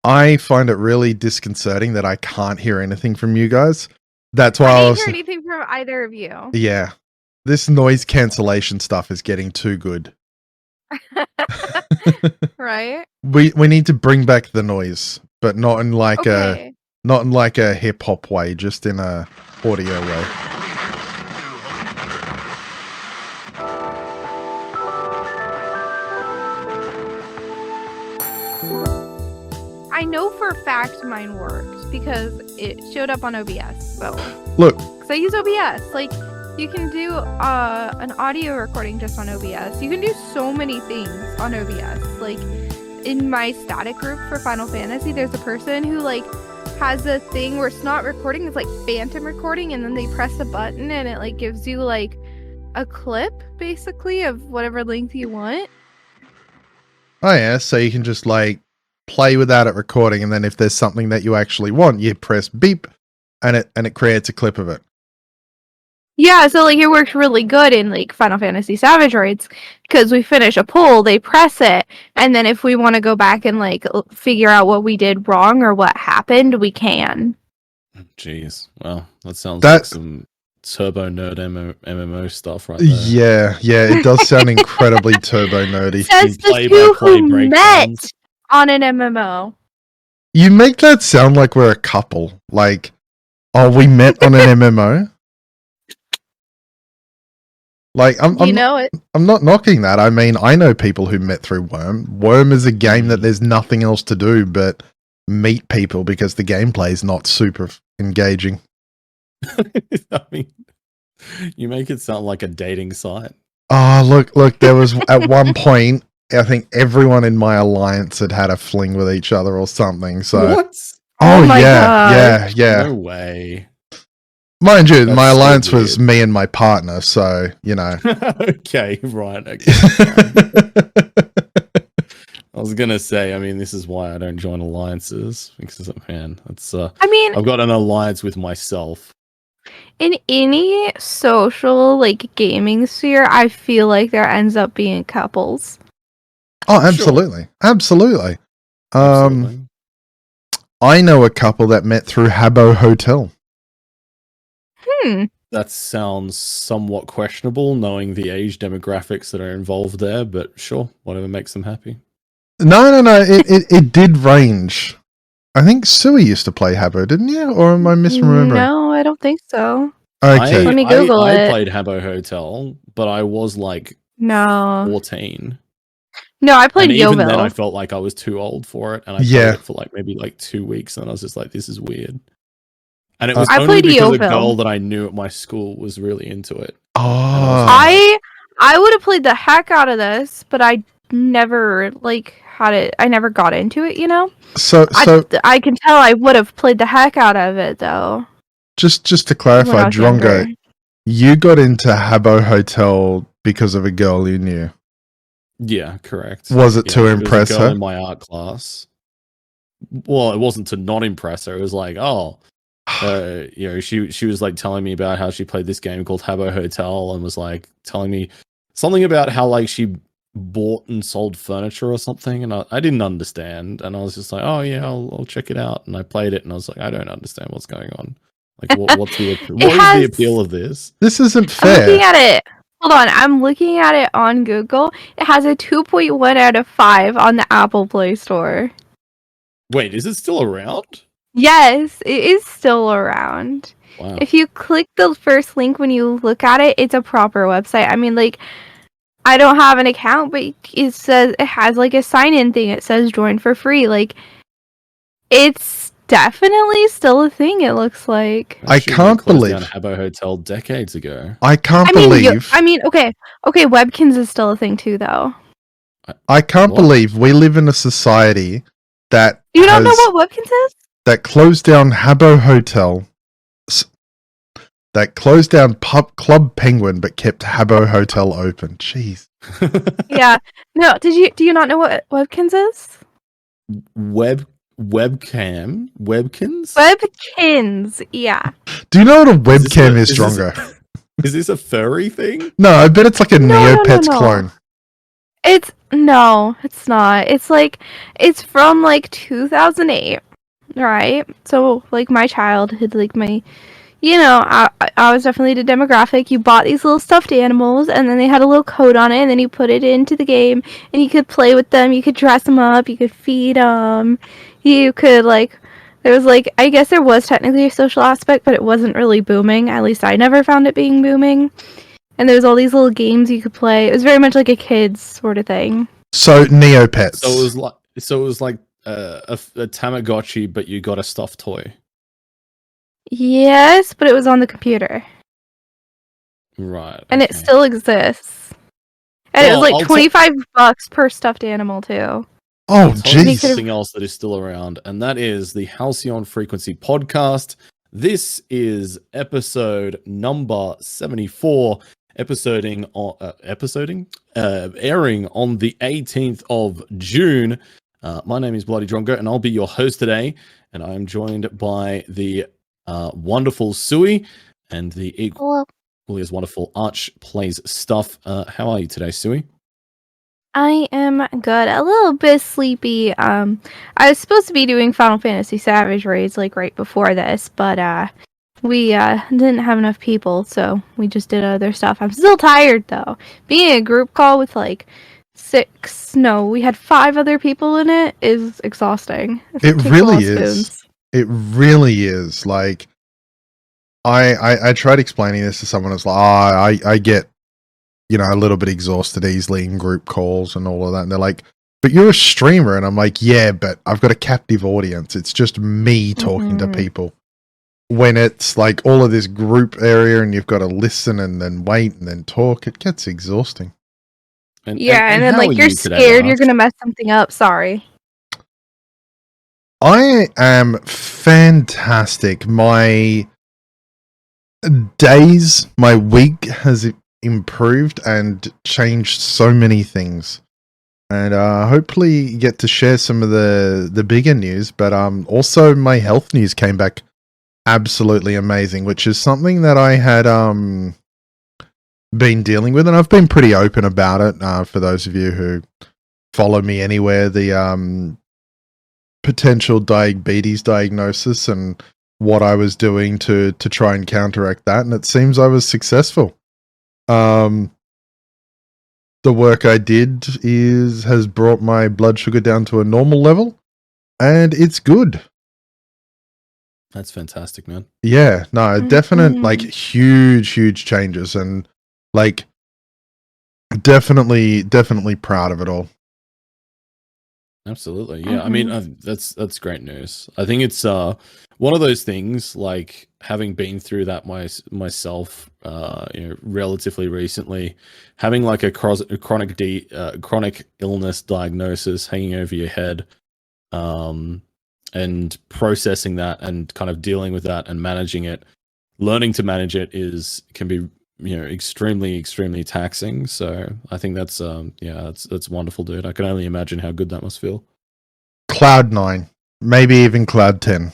I find it really disconcerting that I can't hear anything from you guys. That's why I didn't hear anything from either of you. Yeah. This noise cancellation stuff is getting too good. Right? We need to bring back the noise, but not in like a hip hop way, just in a audio way. I know for a fact mine worked because it showed up on OBS. So look, because I use OBS, like you can do an audio recording just on OBS. You can do so many things on OBS. Like in my static group for Final Fantasy, there's a person who like has a thing where it's not recording, it's like phantom recording, and then they press a button and it like gives you like a clip basically of whatever length you want. Oh yeah, so you can just like play without it recording, and then if there's something that you actually want, you press beep and it creates a clip of it. Yeah, so like it works really good in like Final Fantasy Savage Raids because we finish a pull, they press it, and then if we want to go back and like figure out what we did wrong or what happened, we can. Jeez, well, that sounds like some turbo nerd MMO stuff right there. Yeah, it does sound incredibly turbo nerdy. Says the two who met on an MMO. You make that sound like we're a couple. Like, oh, we met on an MMO? Like, I'm not knocking that. I mean, I know people who met through Worm. Worm is a game that there's nothing else to do but meet people because the gameplay is not super engaging. I mean, you make it sound like a dating site. Oh, look, there was at one point, I think everyone in my alliance had a fling with each other or something. So, what? Oh my yeah. No way. Mind you, my alliance was me and my partner, so, you know. Okay, right. Okay. I was going to say, I mean, this is why I don't join alliances, because, man, it's, I mean, I've got an alliance with myself. In any social, like, gaming sphere, I feel like there ends up being couples. Oh, absolutely. Sure. Absolutely. I know a couple that met through Habbo Hotel. That sounds somewhat questionable, knowing the age demographics that are involved there, but sure, whatever makes them happy. No. It did range. I think Suwey used to play Habbo, didn't you? Or am I misremembering? No, I don't think so. Okay. Let me Google it. I played Habbo Hotel, but I was like 14. No, I played and Yeovil. Even then, I felt like I was too old for it, and I played it for like maybe like 2 weeks, and I was just like, "This is weird." And it was only because a girl that I knew at my school was really into it. Oh, I would have played the heck out of this, but I never like had it. I never got into it, you know. So I can tell I would have played the heck out of it though. Just to clarify, Drongo, you got into Habbo Hotel because of a girl you knew. Yeah, correct. Was it to impress her? In my art class. Well, it wasn't to not impress her. It was like, you know, she was like telling me about how she played this game called Habbo Hotel and was like telling me something about how like she bought and sold furniture or something, and I didn't understand, and I was just like, oh yeah, I'll check it out, and I played it, and I was like, I don't understand what's going on. Like, what is the appeal of this? This isn't fair. I'm looking at it. Hold on, I'm looking at it on Google. It has a 2.1 out of 5 on the Apple Play Store. Wait, is it still around? Yes, it is still around. Wow. If you click the first link when you look at it, it's a proper website. I mean, like, I don't have an account, but it says it has like a sign-in thing. It says join for free. Like, it's definitely still a thing. It looks like. I can't believe down Habbo Hotel decades ago. I can't believe. Okay. Webkins is still a thing too, though. I can't believe we live in a society that you don't know what Webkins is. That closed down Habbo Hotel. That closed down Club Penguin, but kept Habbo Hotel open. Jeez. Yeah. No. Do you not know what Webkins is? Webkins? Webkins. Yeah. Do you know what a webcam is, Drongo? Is this a furry thing? No, I bet it's like a Neopets clone. No, it's not. It's from like 2008, right? So like my childhood, like I was definitely the demographic. You bought these little stuffed animals, and then they had a little code on it, and then you put it into the game, and you could play with them. You could dress them up. You could feed them. You could there was I guess there was technically a social aspect, but it wasn't really booming. At least I never found it being booming. And there's all these little games you could play. It was very much like a kids sort of thing. So Neopets. So it was like a Tamagotchi, but you got a stuffed toy. Yes, but it was on the computer. Right. And it still exists. And it was like $25 per stuffed animal too. Oh, jeez. Something else that is still around, and that is the Halcyon Frequency podcast. This is episode number 74. Airing on the 18th of June. My name is Bloody Drongo, and I'll be your host today. And I am joined by the wonderful Suwey and the equally as wonderful Arch Plays Stuff. How are you today, Suwey? I am good. A little bit sleepy. I was supposed to be doing Final Fantasy Savage raids right before this, but we didn't have enough people, so we just did other stuff. I'm still tired though. Being in a group call with we had 5 other people in it is exhausting. It really is. It really is. I tried explaining this to someone. It's like, I get, a little bit exhausted easily in group calls and all of that. And they're like, but you're a streamer. And I'm like, yeah, but I've got a captive audience. It's just me talking to people. When it's all of this group area and you've got to listen and then wait and then talk, it gets exhausting. And then you're scared you're going to mess something up. Sorry. I am fantastic. My week has improved and changed so many things. And hopefully get to share some of the bigger news. But also my health news came back absolutely amazing, which is something that I had been dealing with, and I've been pretty open about it. For those of you who follow me anywhere, the potential diabetes diagnosis and what I was doing to try and counteract that, and it seems I was successful. The work I did has brought my blood sugar down to a normal level, and it's good. That's fantastic, man. Yeah, no, definite, huge changes, and definitely proud of it all. Absolutely, yeah. I mean, that's great news. I think it's one of those things, having been through that myself, relatively recently, having a chronic illness diagnosis hanging over your head, and processing that and kind of dealing with that and managing it, learning to manage it can be extremely taxing. So I think that's that's wonderful, dude. I can only imagine how good that must feel. Cloud 9, maybe even Cloud 10.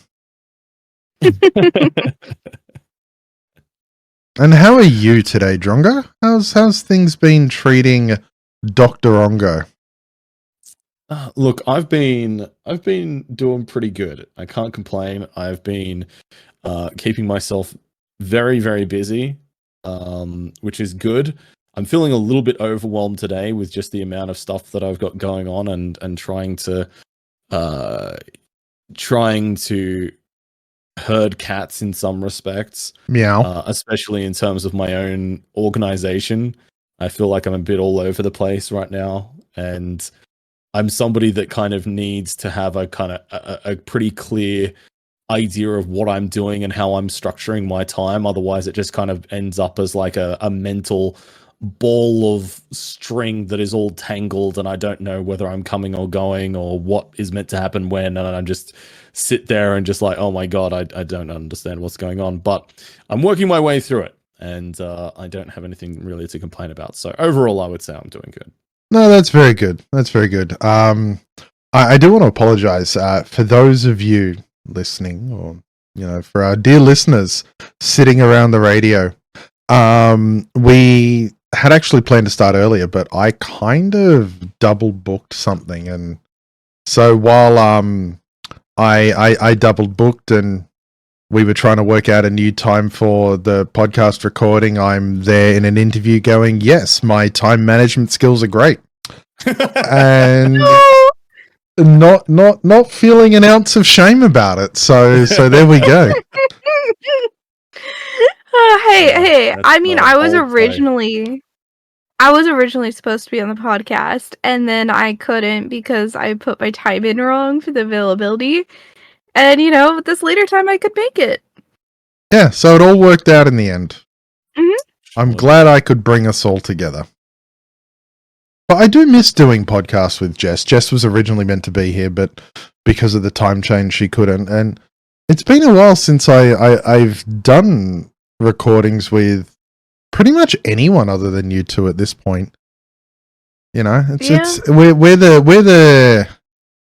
And how are you today, Drongo? How's things been treating Dr. Ongo? Look, I've been doing pretty good. I can't complain. I've been keeping myself very, very busy, which is good. I'm feeling a little bit overwhelmed today with just the amount of stuff that I've got going on, and trying to herd cats in some respects. Meow. Especially in terms of my own organization. I feel like I'm a bit all over the place right now, and I'm somebody that kind of needs to have a pretty clear idea of what I'm doing and how I'm structuring my time. Otherwise, it just kind of ends up as a mental ball of string that is all tangled, and I don't know whether I'm coming or going or what is meant to happen when, and I just sit there and just oh my god, I don't understand what's going on. But I'm working my way through it, and I don't have anything really to complain about. So overall, I would say I'm doing good. No, that's very good. That's very good. I do want to apologize for those of you listening, or for our dear listeners sitting around the radio. We had actually planned to start earlier, but I kind of double booked something, and so while I double booked and we were trying to work out a new time for the podcast recording, I'm there in an interview going, yes, my time management skills are great. And not feeling an ounce of shame about it. So there we go. Hey, I mean, I was originally supposed to be on the podcast, and then I couldn't because I put my time in wrong for the availability. And, with this later time, I could make it. Yeah, so it all worked out in the end. Mm-hmm. I'm glad I could bring us all together. But I do miss doing podcasts with Jess. Jess was originally meant to be here, but because of the time change, she couldn't. And it's been a while since I've done recordings with pretty much anyone other than you two at this point. We're the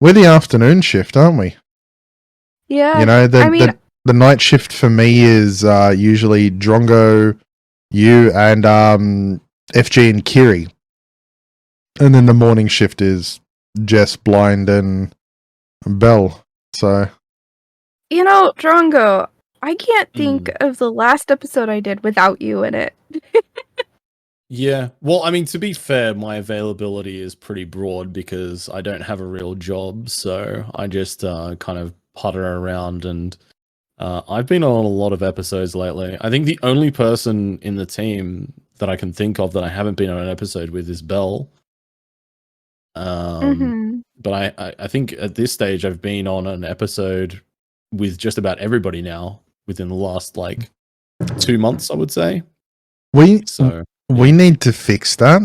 afternoon shift, aren't we? Yeah. The night shift for me is usually Drongo, you, and FG and Kiri. And then the morning shift is Jess, Blind, and Belle. So, Drongo, I can't think of the last episode I did without you in it. Yeah. Well, I mean, to be fair, my availability is pretty broad because I don't have a real job. So I just kind of putter around, and I've been on a lot of episodes lately. I think the only person in the team that I can think of that I haven't been on an episode with is Belle. But I think at this stage I've been on an episode with just about everybody now within the last 2 months, I would say. We need to fix that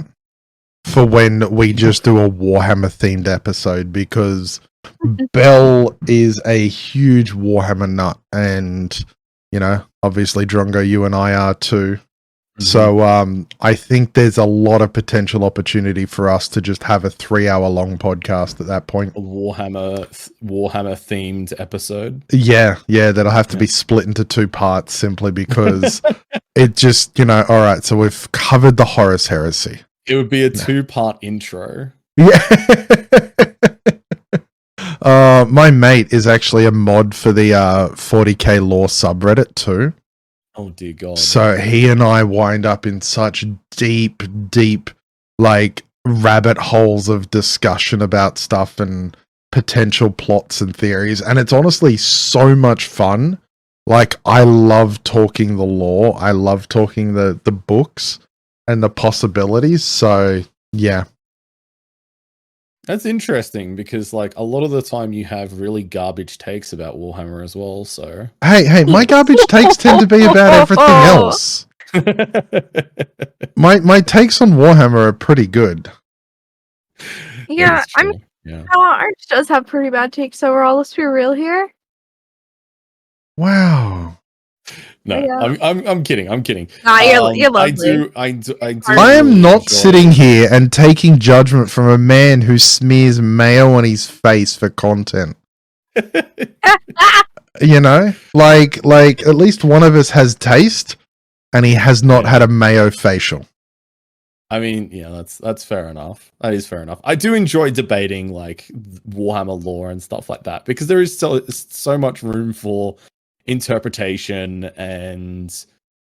for when we just do a Warhammer themed episode, because Belle is a huge Warhammer nut, and obviously Drongo, you and I are too. So I think there's a lot of potential opportunity for us to just have a 3-hour long podcast at that point. A Warhammer themed episode. Yeah, that'll have to be split into 2 parts simply because it just, all right, so we've covered the Horus Heresy. It would be a 2-part intro. Yeah. My mate is actually a mod for the 40k lore subreddit too. Oh dear God. So he and I wind up in such deep, rabbit holes of discussion about stuff and potential plots and theories. And it's honestly so much fun. I love talking the lore. I love talking the books and the possibilities. So, yeah. That's interesting because, a lot of the time you have really garbage takes about Warhammer as well, so... Hey, my garbage takes tend to be about everything else. My takes on Warhammer are pretty good. Yeah, Arch does have pretty bad takes overall, let's be real here. Wow. No, yeah. I'm kidding. Nah, you're lovely. I am not sitting here and taking judgment from a man who smears mayo on his face for content. At least one of us has taste, and he has not had a mayo facial. I mean, yeah, that's fair enough. That is fair enough. I do enjoy debating Warhammer lore and stuff like that because there is so much room for interpretation, and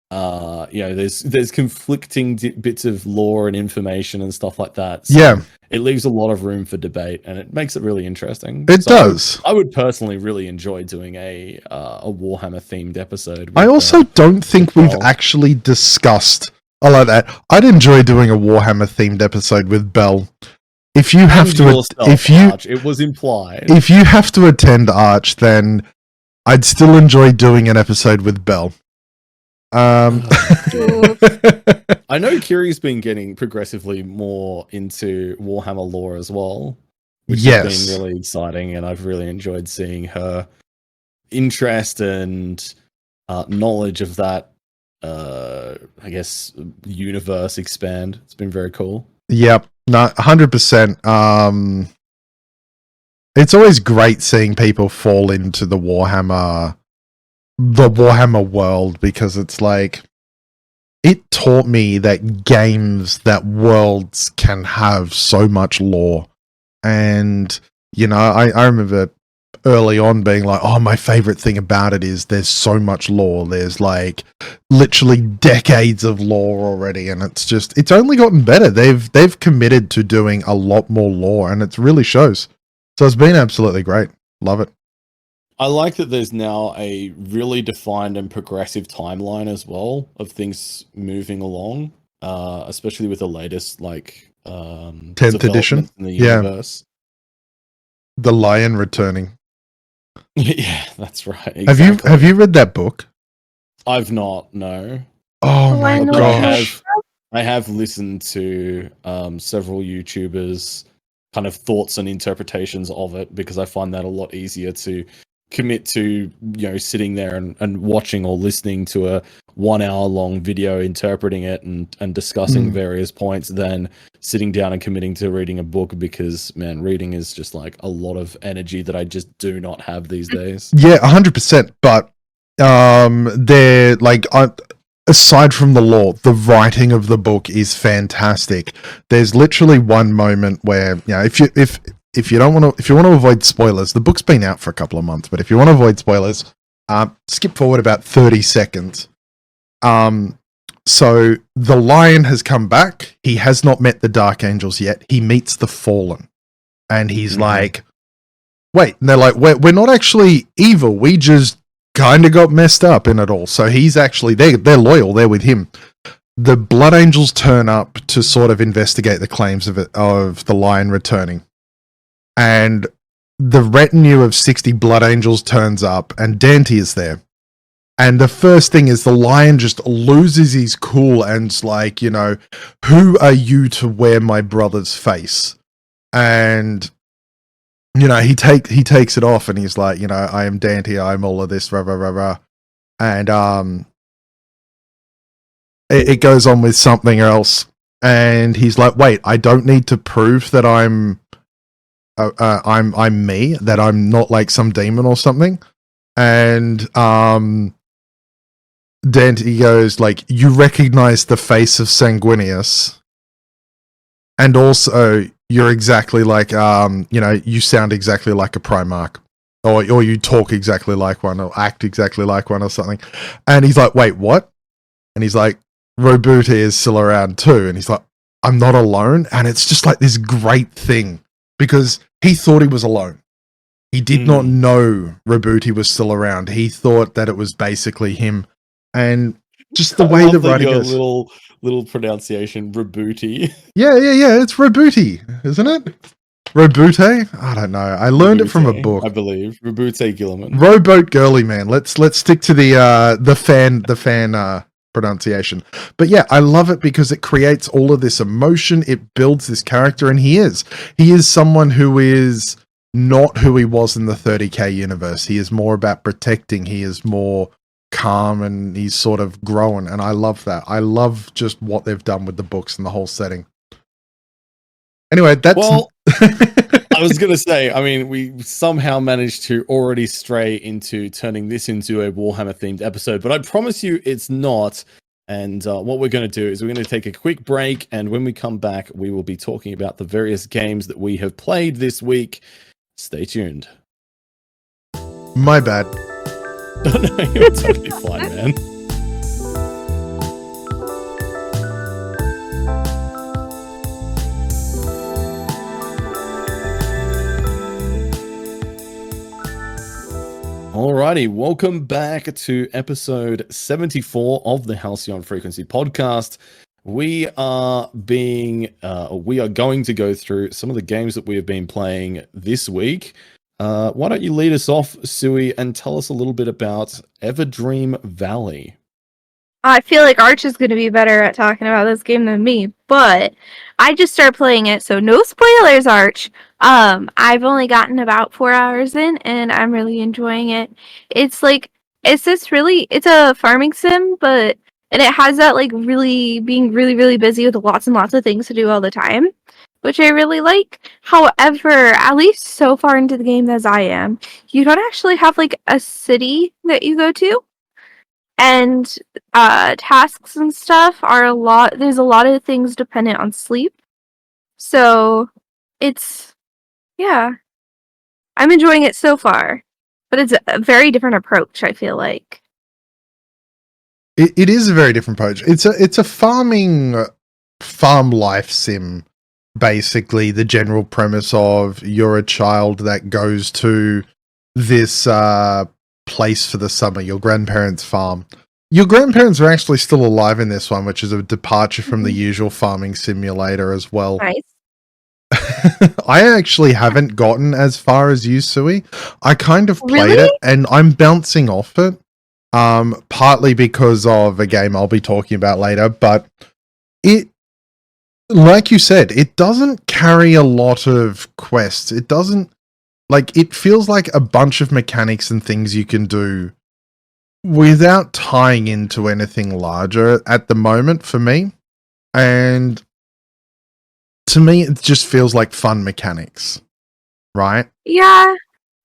there's conflicting bits of lore and information and stuff like that. So it leaves a lot of room for debate, and it makes it really interesting. It does. I would personally really enjoy doing a Warhammer themed episode. I also don't think we've actually discussed. I like that. I'd enjoy doing a Warhammer themed episode with Belle. If you have to, Arch, it was implied. If you have to attend Arch, then I'd still enjoy doing an episode with Belle. I know Kiri's been getting progressively more into Warhammer lore as well, which has been really exciting, and I've really enjoyed seeing her interest and knowledge of that, universe expand. It's been very cool. Yep, 100%. It's always great seeing people fall into the Warhammer world, because it's it taught me that games, that worlds can have so much lore. And, you know, I remember early on being like, oh, my favorite thing about it is there's so much lore. There's like literally decades of lore already, and it's only gotten better. They've committed to doing a lot more lore, and it really shows. So it's been absolutely great. Love it. I like that there's now a really defined and progressive timeline as well of things moving along, especially with the latest 10th edition in the universe. The Lion returning. Yeah, that's right. Exactly. Have you read that book? I've not, no. Oh my gosh. I have listened to several YouTubers' kind of thoughts and interpretations of it, because I find that a lot easier to commit to, you know, sitting there and watching or listening to a 1 hour long video interpreting it and discussing various points than sitting down and committing to reading a book, because, man, reading is just like a lot of energy that I just do not have these days. Yeah, 100%. But they're like, aside from the lore, the writing of the book is fantastic. There's literally one moment where, you know, if you want to avoid spoilers, the book's been out for a couple of months, but if you want to avoid spoilers, skip forward about 30 seconds. So the Lion has come back. He has not met the Dark Angels yet. He meets the Fallen, and he's like, wait, and they're like, we're not actually evil. We just kind of got messed up in it all. So he's actually, they're loyal. They're with him. The Blood Angels turn up to sort of investigate the claims of the Lion returning. And the retinue of 60 Blood Angels turns up, and Dante is there. And the first thing is the Lion just loses his cool and's like, you know, who are you to wear my brother's face? And, you know, he takes it off, and he's like, you know, I am Dante, I'm all of this, rah, rah, rah, rah. And it goes on with something else. And he's like, wait, I don't need to prove that I'm me, that I'm not like some demon or something. And Dante goes like, you recognize the face of Sanguinius, and also you're exactly like you know, you sound exactly like a Primarch, or you talk exactly like one, or act exactly like one, or something. And he's like, wait, what? And he's like, Robuti is still around too. And he's like, I'm not alone. And it's just like this great thing, because he thought he was alone. He did not know Robuti was still around. He thought that it was basically him. And just the way the writing goes. Little pronunciation, Robuti. Yeah. It's Robuti, isn't it? Robute? I don't know. I learned it from a book, I believe. Robute Gilliman. Rowboat Girly Man. Let's stick to the fan pronunciation. But yeah, I love it because it creates all of this emotion. It builds this character, and he is someone who is not who he was in the 30k universe. He is more about protecting. He is more calm, and he's sort of grown, and I love that. I love just what they've done with the books and the whole setting. Anyway, that's... Well, I was going to say, I mean, we somehow managed to already stray into turning this into a Warhammer-themed episode, but I promise you it's not. And what we're going to do is we're going to take a quick break, and when we come back, we will be talking about the various games that we have played this week. Stay tuned. My bad. No, you're totally fine, man. Alrighty, welcome back to episode 74 of the Halcyon Frequency podcast. We are going to go through some of the games that we have been playing this week. Why don't you lead us off, Suwey, and tell us a little bit about Everdream Valley? I feel like Arch is going to be better at talking about this game than me, but I just started playing it, so no spoilers, Arch. I've only gotten about 4 hours in, and I'm really enjoying it. It's a farming sim, and it has that like really being really busy with lots and lots of things to do all the time, which I really like. However, at least so far into the game as I am, you don't actually have like a city that you go to. And tasks and stuff are a lot. There's a lot of things dependent on sleep. So it's, yeah. I'm enjoying it so far. But it's a very different approach, I feel like. It is a very different approach. It's a farm life sim, basically. The general premise of you're a child that goes to this place for the summer, your grandparents' farm. Your grandparents are actually still alive in this one, which is a departure from the usual farming simulator as well. Nice. I actually haven't gotten as far as you, Suey. I kind of played it, and I'm bouncing off it. Partly because of a game I'll be talking about later, but it, like you said, it doesn't carry a lot of quests. It doesn't, like, it feels like a bunch of mechanics and things you can do without tying into anything larger at the moment for me. And to me, it just feels like fun mechanics, right? Yeah.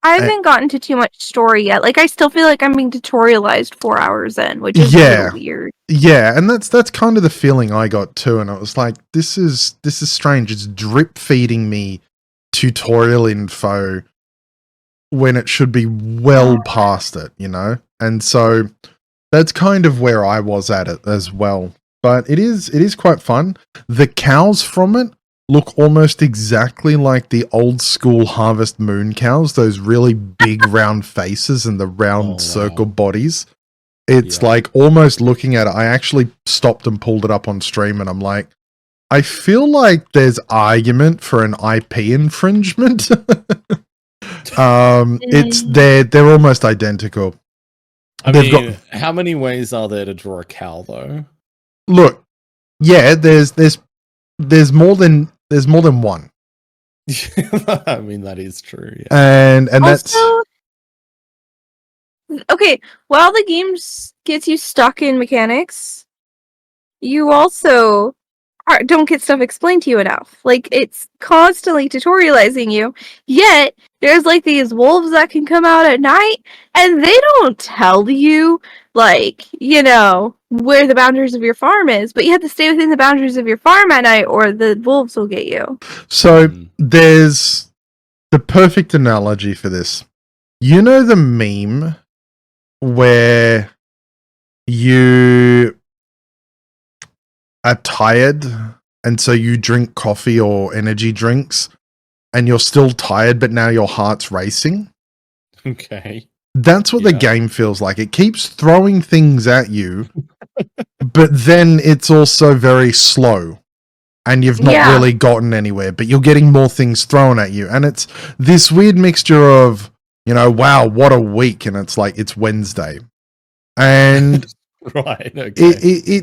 I haven't gotten to too much story yet. Like, I still feel like I'm being tutorialized 4 hours in, which is really weird. Yeah, and that's kind of the feeling I got too, and I was like, this is strange. It's drip feeding me tutorial info when it should be well past it, you know? And so that's kind of where I was at it as well. But it is quite fun. The cows from it look almost exactly like the old school Harvest Moon cows, those really big round faces and the round circle bodies. It's like almost looking at it. I actually stopped and pulled it up on stream, and I'm like, I feel like there's argument for an IP infringement. They're almost identical. I mean, how many ways are there to draw a cow though? Look, yeah, there's more than one. I mean, that is true. Yeah. And also, that's okay. While the game gets you stuck in mechanics, you also don't get stuff explained to you enough. Like, it's constantly tutorializing you. Yet there's like these wolves that can come out at night, and they don't tell you, like, you know, where the boundaries of your farm is, but you have to stay within the boundaries of your farm at night or the wolves will get you. So there's the perfect analogy for this. You know the meme where you are tired and so you drink coffee or energy drinks and you're still tired, but now your heart's racing? Okay. That's what the game feels like. It keeps throwing things at you, but then it's also very slow and you've not really gotten anywhere, but you're getting more things thrown at you. And it's this weird mixture of, you know, wow, what a week. And it's like, it's Wednesday. And right. Okay.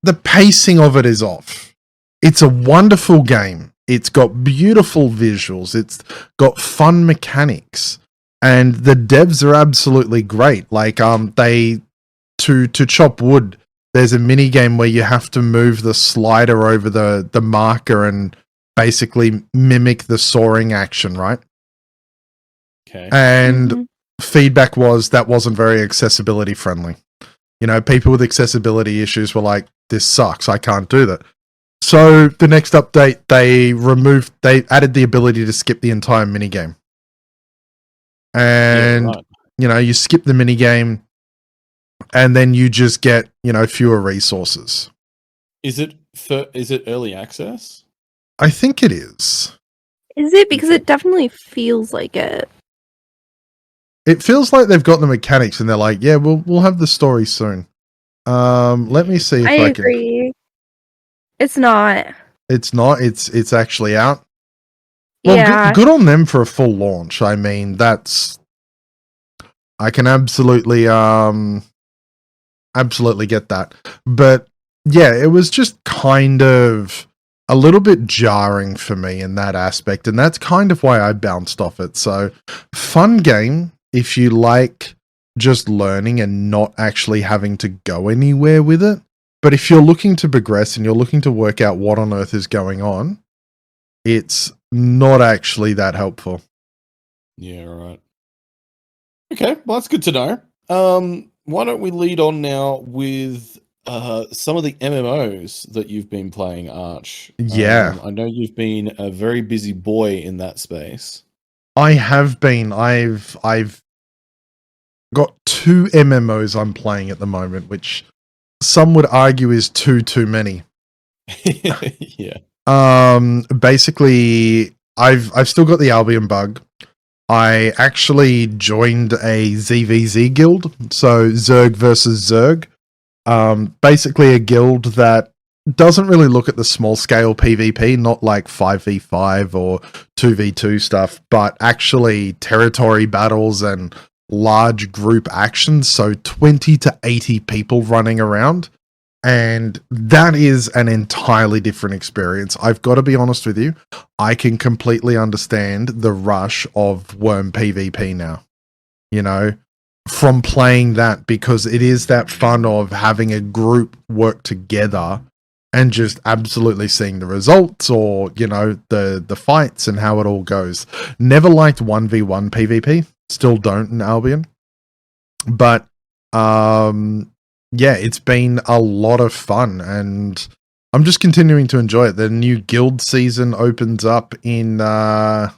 The pacing of it is off. It's a wonderful game. It's got beautiful visuals. It's got fun mechanics. And the devs are absolutely great. Like, to chop wood, there's a mini game where you have to move the slider over the marker and basically mimic the soaring action, right? Okay. And feedback was that wasn't very accessibility friendly. You know, people with accessibility issues were like, this sucks, I can't do that. So the next update, they added the ability to skip the entire minigame. And, you know, you skip the minigame and then you just get, you know, fewer resources. Is it early access? I think it is. Is it? Because it definitely feels like it. It feels like they've got the mechanics and they're like, yeah, we'll have the story soon. Let me see if I agree. It's not. It's not. It's actually out. Well, good on them for a full launch. I mean, I can absolutely get that. But yeah, it was just kind of a little bit jarring for me in that aspect, and that's kind of why I bounced off it. So, fun game if you like just learning and not actually having to go anywhere with it. But if you're looking to progress and you're looking to work out what on earth is going on, it's not actually that helpful. Yeah, right. Okay, well, that's good to know. why don't we lead on now with some of the MMOs that you've been playing, Arch? Yeah. I know you've been a very busy boy in that space. I have been. I've got 2 MMOs I'm playing at the moment, which some would argue is too many. Yeah. Basically, I've still got the Albion bug. I actually joined a ZVZ guild, so Zerg versus Zerg. Basically a guild that doesn't really look at the small scale PvP, not like 5v5 or 2v2 stuff, but actually territory battles and large group actions, so 20 to 80 people running around. And that is an entirely different experience. I've got to be honest with you. I can completely understand the rush of Worm PvP now, you know, from playing that, because it is that fun of having a group work together and just absolutely seeing the results, or, you know, the fights and how it all goes. Never liked 1v1 PvP. Still don't in Albion. But, yeah, it's been a lot of fun, and I'm just continuing to enjoy it. The new guild season opens up in, I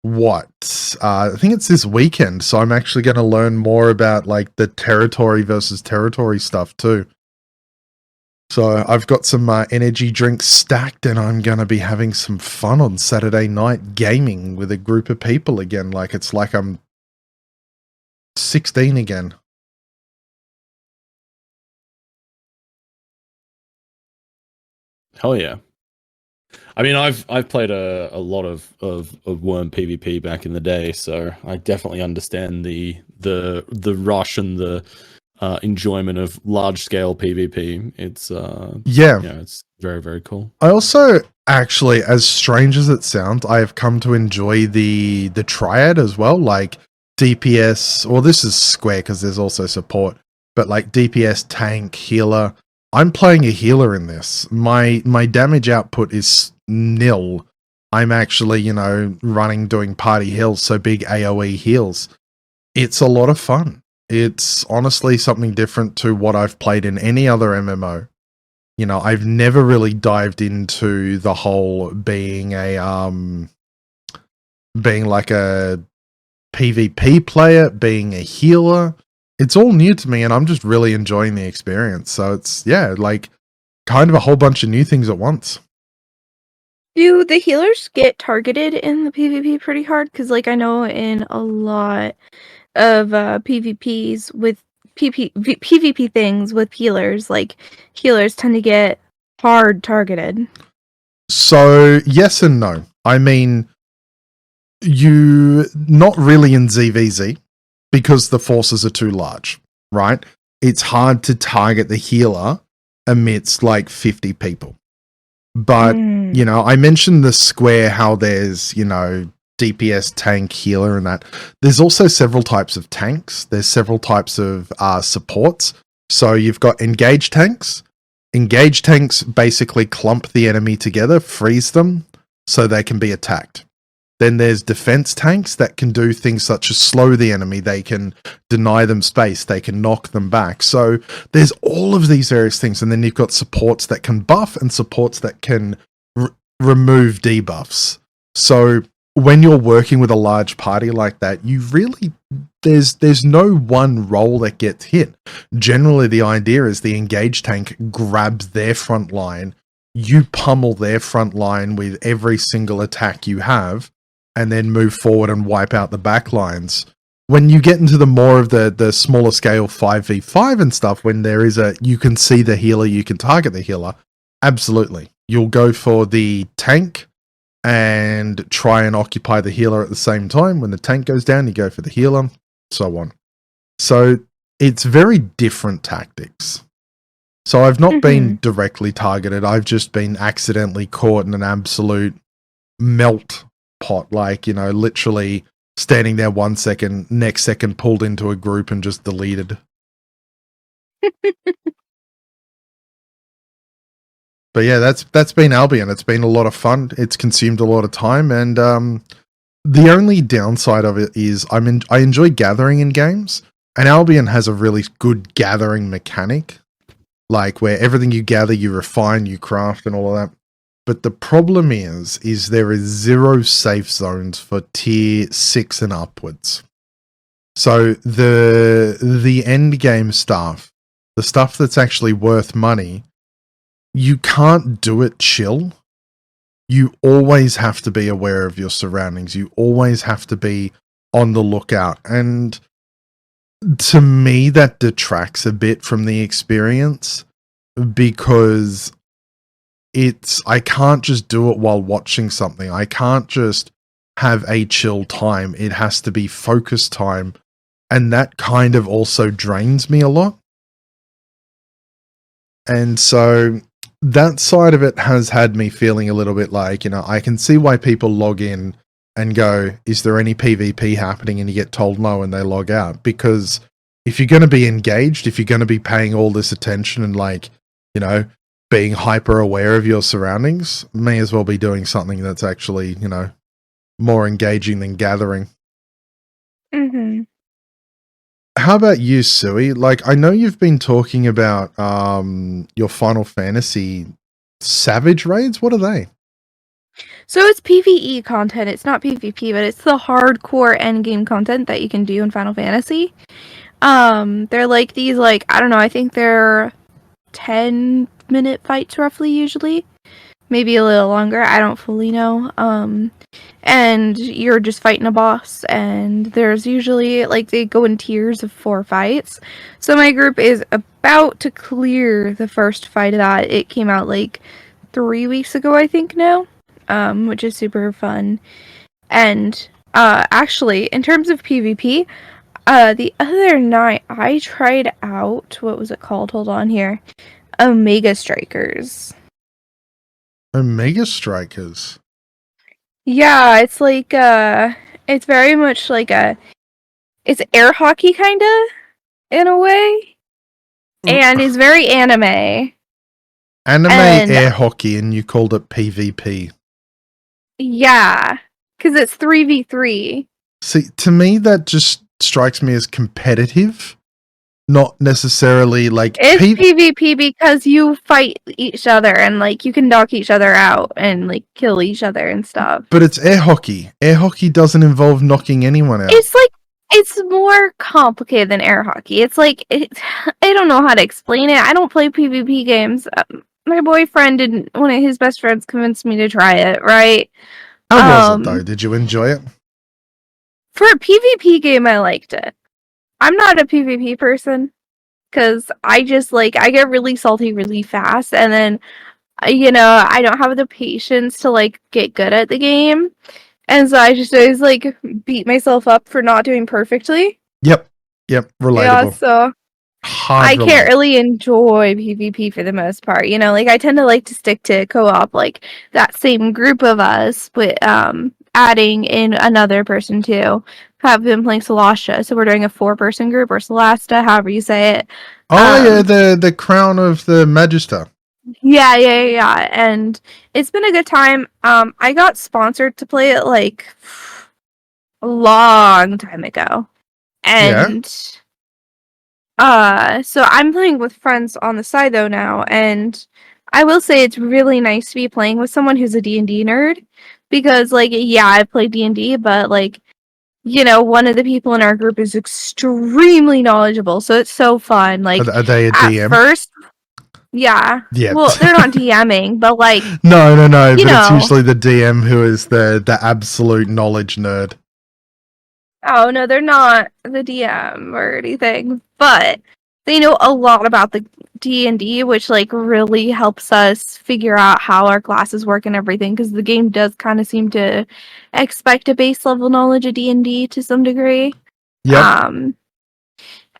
think it's this weekend, so I'm actually going to learn more about, like, the territory versus territory stuff, too. So I've got some energy drinks stacked, and I'm going to be having some fun on Saturday night gaming with a group of people again. Like, it's like I'm 16 again. Hell yeah. I mean, I've played a lot of Worm PvP back in the day, so I definitely understand the rush and the enjoyment of large scale PvP. It's it's very, very cool. I also actually, as strange as it sounds, I have come to enjoy the triad as well, like DPS, or this is square because there's also support, but like DPS, tank, healer. I'm playing a healer in this. My damage output is nil. I'm actually, you know, doing party heals, so big AoE heals. It's a lot of fun. It's honestly something different to what I've played in any other MMO. You know, I've never really dived into the whole being like a PvP player, being a healer. It's all new to me, and I'm just really enjoying the experience. So it's, yeah, like kind of a whole bunch of new things at once. Do the healers get targeted in the PvP pretty hard? Because, like, I know in a lot of PvPs with PvP things with healers, like, healers tend to get hard targeted. So, yes and no. I mean, not really in ZVZ, because the forces are too large, right? It's hard to target the healer amidst like 50 people. But, you know, I mentioned the square, how there's, you know, DPS, tank, healer, and that. There's also several types of tanks. There's several types of supports. So you've got engaged tanks. Engaged tanks basically clump the enemy together, freeze them, so they can be attacked. Then there's defense tanks that can do things such as slow the enemy. They can deny them space. They can knock them back. So there's all of these various things. And then you've got supports that can buff and supports that can remove debuffs. So when you're working with a large party like that, you really, there's no one role that gets hit. Generally, the idea is the engaged tank grabs their front line. You pummel their front line with every single attack you have, and then move forward and wipe out the back lines. When you get into the more of the smaller scale 5v5 and stuff, when there is you can see the healer, you can target the healer, absolutely. You'll go for the tank and try and occupy the healer at the same time. When the tank goes down, you go for the healer, so on. So it's very different tactics. So I've not been directly targeted. I've just been accidentally caught in an absolute melt pot, like, you know, literally standing there 1 second, next second pulled into a group and just deleted. But yeah, that's been Albion. It's been a lot of fun. It's consumed a lot of time, and the only downside of it is I enjoy gathering in games, And Albion has a really good gathering mechanic, like where everything you gather, you refine, you craft, and all of that. But the problem is there is 0 safe zones for tier 6 and upwards. So the end game stuff, the stuff that's actually worth money, you can't do it chill. You always have to be aware of your surroundings. You always have to be on the lookout. And to me, that detracts a bit from the experience, because I can't just do it while watching something. I can't just have a chill time. It has to be focused time. And that kind of also drains me a lot. And so that side of it has had me feeling a little bit like, I can see why people log in and go, is there any PvP happening? And you get told no and they log out. Because if you're going to be engaged, if you're going to be paying all this attention and being hyper aware of your surroundings, may as well be doing something that's actually, more engaging than gathering. Mm-hmm. How about you, Suwey? Like, I know you've been talking about your Final Fantasy Savage raids. What are they? So it's PvE content. It's not PvP, but it's the hardcore endgame content that you can do in Final Fantasy. They're like these, I don't know, I think they're 10-minute fights roughly usually. Maybe a little longer, I don't fully know. And you're just fighting a boss, and there's usually, they go in tiers of 4 fights. So my group is about to clear the first fight of that. It came out 3 weeks ago, I think now, which is super fun. And actually, in terms of PvP, the other night I tried out, what was it called? Hold on here. Omega Strikers. Omega Strikers? Yeah, it's it's very much it's air hockey kinda, in a way. And it's very anime. Air hockey, and you called it PvP. Yeah, because it's 3v3. See, to me that just strikes me as competitive. Not necessarily it's PvP because you fight each other and you can knock each other out and kill each other and stuff. But it's air hockey. Air hockey doesn't involve knocking anyone out. It's more complicated than air hockey. I don't know how to explain it. I don't play PvP games. My boyfriend one of his best friends convinced me to try it, right? How was it though? Did you enjoy it? For a PvP game, I liked it. I'm not a PvP person, because I just, I get really salty really fast, and then, I don't have the patience to, get good at the game, and so I just always, beat myself up for not doing perfectly. Yep, relatable. Yeah, so I can't really enjoy PvP for the most part, I tend to stick to co-op, that same group of us, but, adding in another person too. Have been playing Solasta, so we're doing a 4-person group, or Solasta, however you say it. Oh yeah, the Crown of the Magister. Yeah, and it's been a good time. I got sponsored to play it a long time ago, and so I'm playing with friends on the side though now, and I will say it's really nice to be playing with someone who's a D&D nerd, because I play D&D, but one of the people in our group is extremely knowledgeable, so it's so fun. Are they a DM? At first, yeah. Well, they're not DMing, but no. But it's usually the DM who is the absolute knowledge nerd. Oh no, they're not the DM or anything, but they know a lot about the D&D, which really helps us figure out how our classes work and everything, because the game does kind of seem to expect a base level knowledge of D&D to some degree. Yeah.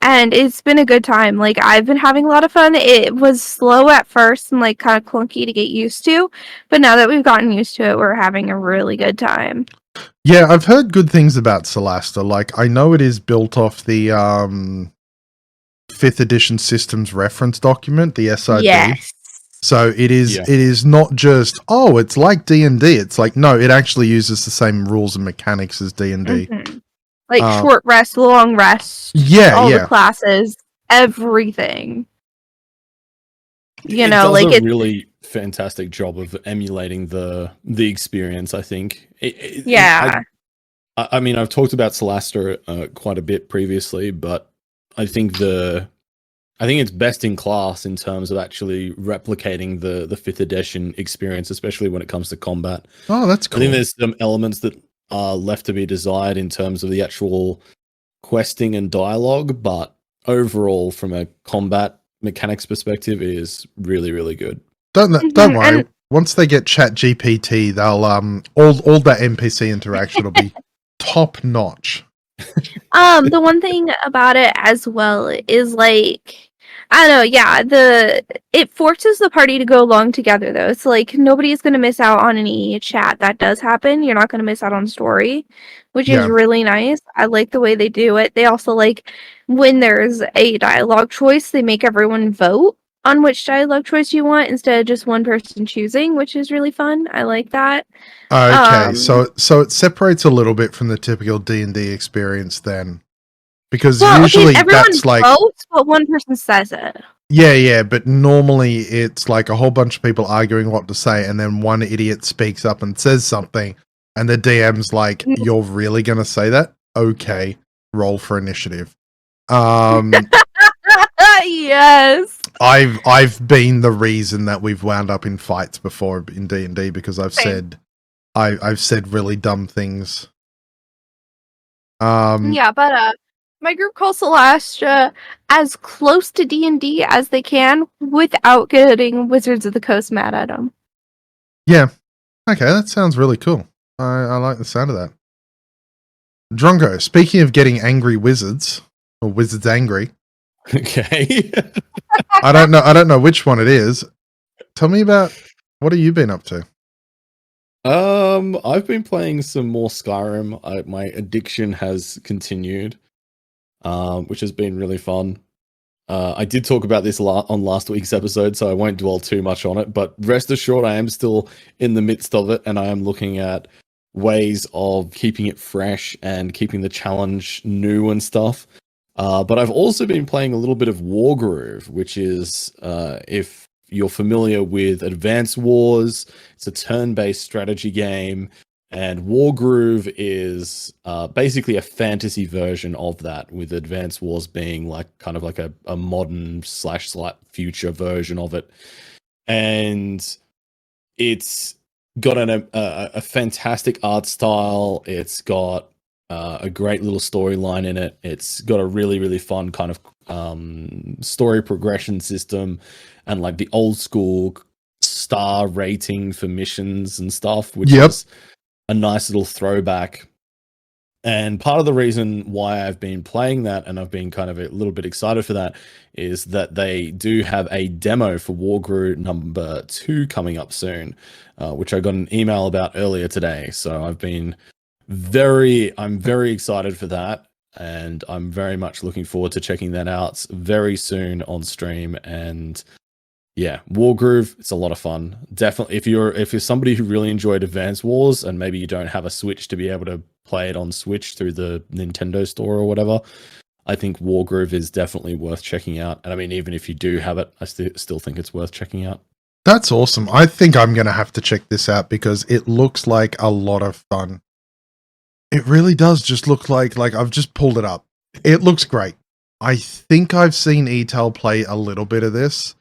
And it's been a good time. I've been having a lot of fun. It was slow at first and kind of clunky to get used to, but now that we've gotten used to it, we're having a really good time. Yeah, I've heard good things about Solasta. I know it is built off the 5th edition systems reference document, the SID. Yes. So it is not just, it's like D&D. It's no, it actually uses the same rules and mechanics as D&D. Mm-hmm. Like short rest, long rest. Yeah, all the classes, everything. It does a really fantastic job of emulating the experience, I think. I mean, I've talked about Solasta quite a bit previously, but I think it's best in class in terms of actually replicating the 5th edition experience, especially when it comes to combat. Oh, that's cool. I think there's some elements that are left to be desired in terms of the actual questing and dialogue, but overall, from a combat mechanics perspective, it is really, really good. Don't worry. Once they get Chat GPT, they'll all that NPC interaction will be top notch. The one thing about it as well is like, I don't know, yeah, it forces the party to go along together though. So like nobody's gonna miss out on any chat that does happen. You're not gonna miss out on story, which is really nice. I like the way they do it. They also like when there's a dialogue choice, they make everyone vote on which dialogue choice you want instead of just one person choosing, which is really fun. I like that. Okay, so it separates a little bit from the typical D&D experience then. Because usually that's like votes, but one person says it. Yeah, but normally it's like a whole bunch of people arguing what to say, and then one idiot speaks up and says something, and the DM's like, "You're really gonna say that? Okay, roll for initiative." Yes. I've been the reason that we've wound up in fights before in D&D because I've said really dumb things. Yeah, but my group calls Solasta as close to D&D as they can without getting Wizards of the Coast mad at them. Yeah. Okay, that sounds really cool. I like the sound of that. Drongo, speaking of getting angry wizards, or wizards angry. Okay. I don't know which one it is. Tell me about what have you been up to? I've been playing some more Skyrim. My addiction has continued. Which has been really fun. I did talk about this on last week's episode, so I won't dwell too much on it, but rest assured I am still in the midst of it, and I am looking at ways of keeping it fresh and keeping the challenge new and stuff. But I've also been playing a little bit of Wargoove, which is, if you're familiar with Advance Wars, it's a turn-based strategy game. And Wargroove is basically a fantasy version of that, with Advance Wars being like kind of like a modern / slight future version of it. And it's got a fantastic art style. It's got a great little storyline in it. It's got a really, really fun kind of story progression system, and like the old school star rating for missions and stuff, which is a nice little throwback. And part of the reason why I've been playing that, and I've been kind of a little bit excited for that, is that they do have a demo for Wargroove number 2 coming up soon, which I got an email about earlier today. So I'm very excited for that, and I'm very much looking forward to checking that out very soon on stream. And yeah, Wargroove, it's a lot of fun. Definitely, if you're somebody who really enjoyed Advance Wars and maybe you don't have a Switch to be able to play it on Switch through the Nintendo store or whatever, I think Wargroove is definitely worth checking out. And I mean, even if you do have it, I still think it's worth checking out. That's awesome. I think I'm going to have to check this out because it looks like a lot of fun. It really does just look like I've just pulled it up. It looks great. I think I've seen Etel play a little bit of this.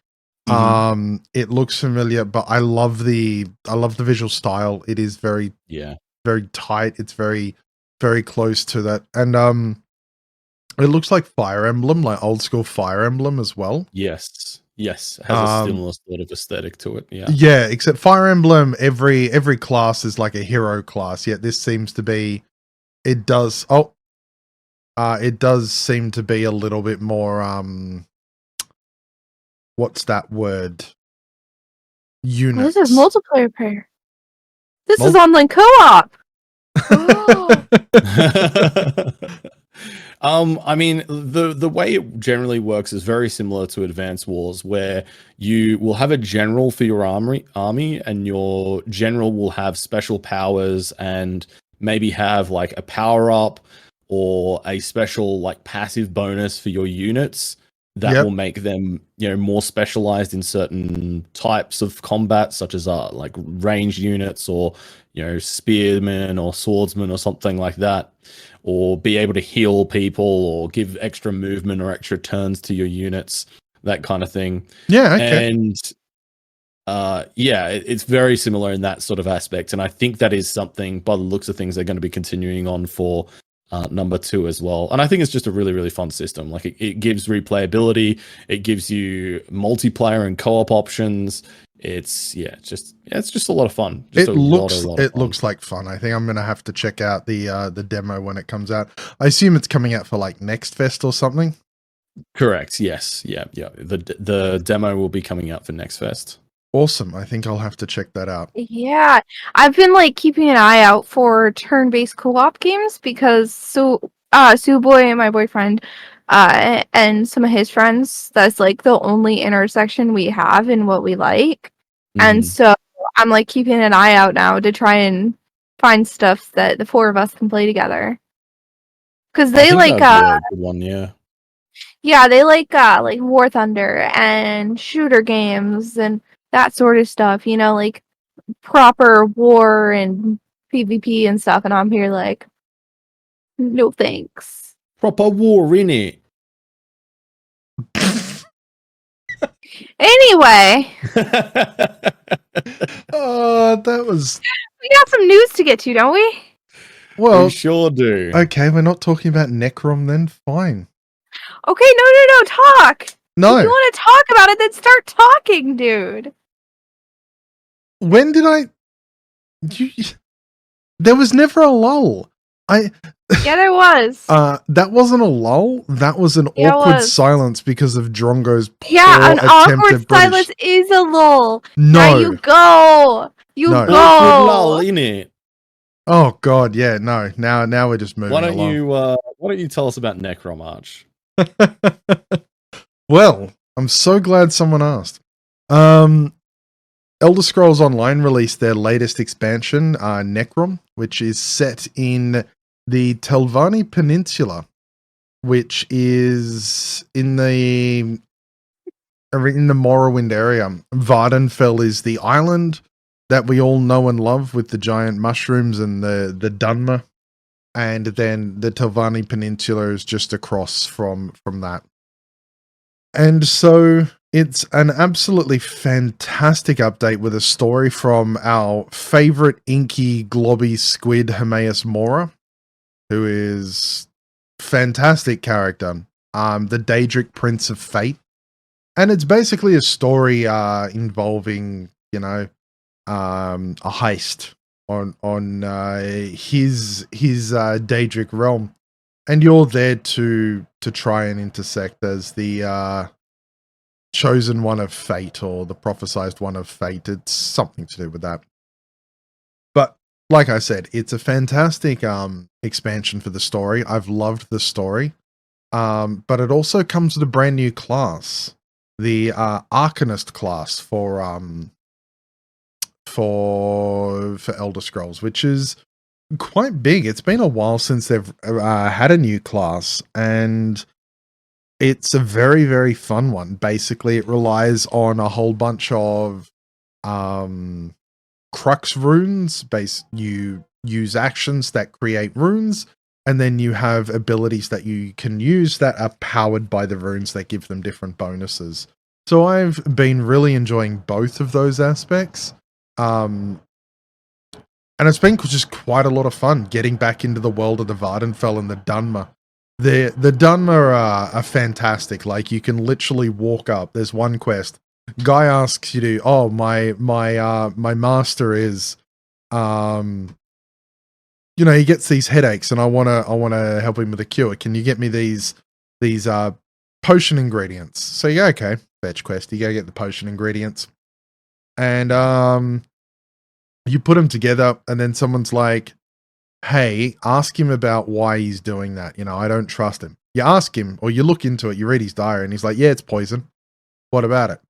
It looks familiar, but I love the visual style. It is very tight. It's very, very close to that. And it looks like Fire Emblem, like old school Fire Emblem as well. Yes. It has a similar sort of aesthetic to it. Yeah, except Fire Emblem, every class is like a hero class, yet this seems to be it does seem to be a little bit more what's that word? Units. This is multiplayer player. This is online co-op. I mean, the way it generally works is very similar to Advance Wars, where you will have a general for your army, and your general will have special powers and maybe have like a power up or a special like passive bonus for your units that will make them, more specialized in certain types of combat, such as like ranged units or, spearmen or swordsmen or something like that, or be able to heal people or give extra movement or extra turns to your units, that kind of thing. Yeah, okay. And it's very similar in that sort of aspect. And I think that is something, by the looks of things, they're going to be continuing on for number 2 as well. And I think it's just a really, really fun system. Like it gives replayability, it gives you multiplayer and co-op options. It's just a lot of fun. Just it looks like fun. I think I'm gonna have to check out the demo when it comes out. I assume it's coming out for like Next Fest or something. Correct. Yes. Yeah. The demo will be coming out for Next Fest. Awesome. I think I'll have to check that out. Yeah, I've been like keeping an eye out for turn-based co-op games because Suwey, my boyfriend, and some of his friends, that's like the only intersection we have in what we like. And so I'm like keeping an eye out now to try and find stuff that the 4 of us can play together. Because they like good one, yeah. Yeah, they like War Thunder and shooter games and that sort of stuff, like proper war and PvP and stuff, and I'm here like, no thanks. Proper war, innit? Anyway. That was... We got some news to get to, don't we? Well, we sure do. Okay, we're not talking about Necrom then, fine. Okay, no, talk! No. If you want to talk about it, then start talking, dude. When did I... There was never a lull. Yeah, there was. That wasn't a lull. That was an awkward silence because of Drongo's poor an awkward silence is a lull. No. Now you go. Go. Awkward lull, innit? Oh God, yeah, no. Now we're just moving along. Why don't you tell us about Necrom, Arch? Well, I'm so glad someone asked. Elder Scrolls Online released their latest expansion, Necrom, which is set in the Telvanni Peninsula, which is in the Morrowind area. Vardenfell is the island that we all know and love with the giant mushrooms and the Dunmer, and then the Telvanni Peninsula is just across from that. And so it's an absolutely fantastic update with a story from our favorite inky globby squid Hermaeus Mora, who is fantastic character, the Daedric Prince of Fate. And it's basically a story involving, a heist on his Daedric realm. And you're there to try and intersect as the chosen one of fate, or the prophesized one of fate. It's something to do with that. But like I said, it's a fantastic expansion for the story. I've loved the story. But it also comes with a brand new class, the Arcanist class for Elder Scrolls, which is quite big. It's been a while since they've had a new class, and it's a very, very fun one. Basically, it relies on a whole bunch of crux runes. You use actions that create runes, and then you have abilities that you can use that are powered by the runes that give them different bonuses. So I've been really enjoying both of those aspects. And it's been just quite a lot of fun getting back into the world of the Vardenfell and the Dunmer. The Dunmer are fantastic. Like, you can literally walk up. There's one quest. Guy asks you to, my master is, he gets these headaches, and I wanna help him with a cure. Can you get me these potion ingredients? So you go, okay, fetch quest. You go get the potion ingredients, and you put them together, and then someone's like, hey, ask him about why he's doing that. I don't trust him. You ask him, or you look into it, you read his diary, and he's like, yeah, it's poison. What about it?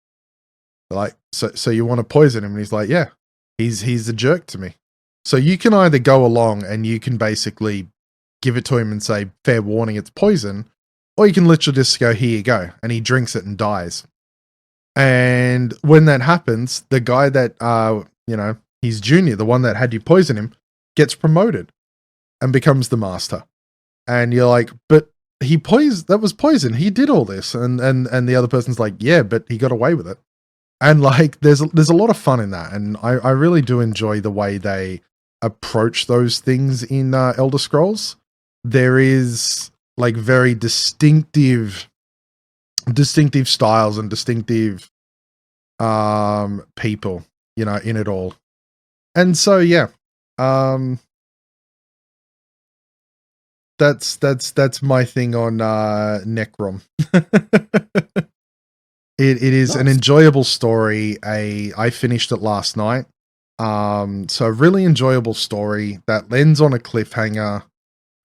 Like, so you want to poison him? And he's like, yeah, he's a jerk to me. So you can either go along and you can basically give it to him and say, fair warning, it's poison. Or you can literally just go, here you go. And he drinks it and dies. And when that happens, the guy that, he's junior, the one that had you poison him, gets promoted and becomes the master. And you're like, but that was poison. He did all this. And the other person's like, yeah, but he got away with it. And like, there's a lot of fun in that. And I really do enjoy the way they approach those things in Elder Scrolls. There is like very distinctive styles and distinctive people, in it all. And so, yeah, that's my thing on Necrom. It is nice. An enjoyable story. I finished it last night. So a really enjoyable story that ends on a cliffhanger.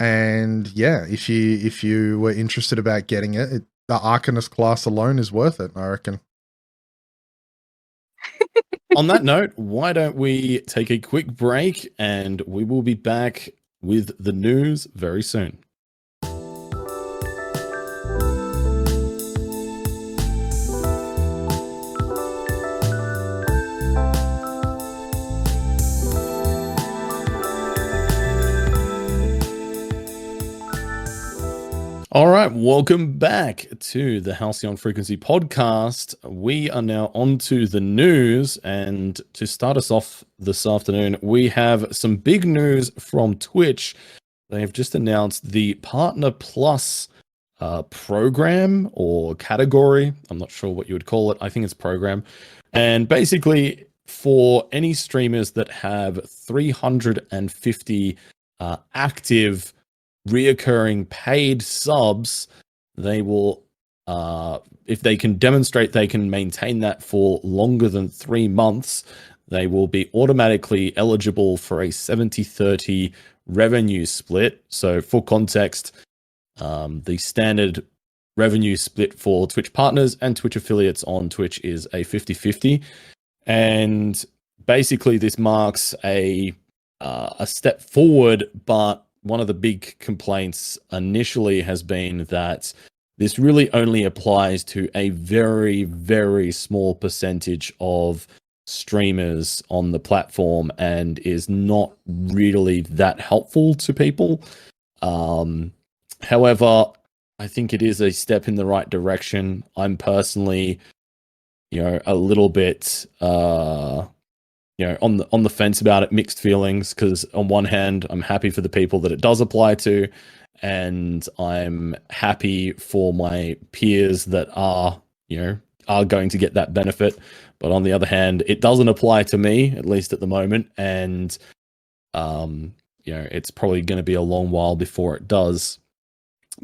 And yeah, if you were interested about getting it, the Arcanist class alone is worth it, I reckon. On that note, why don't we take a quick break and we will be back with the news very soon. All right, welcome back to the Halcyon Frequency podcast. We are now on to the news, and to start us off this afternoon, we have some big news from Twitch. They have just announced the Partner Plus program or category. I'm not sure what you would call it. I think it's program. And basically, for any streamers that have 350 active reoccurring paid subs, they will, if they can demonstrate they can maintain that for longer than 3 months, they will be automatically eligible for a 70-30 revenue split. So for context, the standard revenue split for Twitch partners and Twitch affiliates on Twitch is a 50-50. And basically this marks a step forward, but one of the big complaints initially has been that this really only applies to a very, very small percentage of streamers on the platform and is not really that helpful to people. However, I think it is a step in the right direction. I'm personally, a little bit on the fence about it, mixed feelings, because on one hand, I'm happy for the people that it does apply to, and I'm happy for my peers that are going to get that benefit. But on the other hand, it doesn't apply to me, at least at the moment, and it's probably going to be a long while before it does.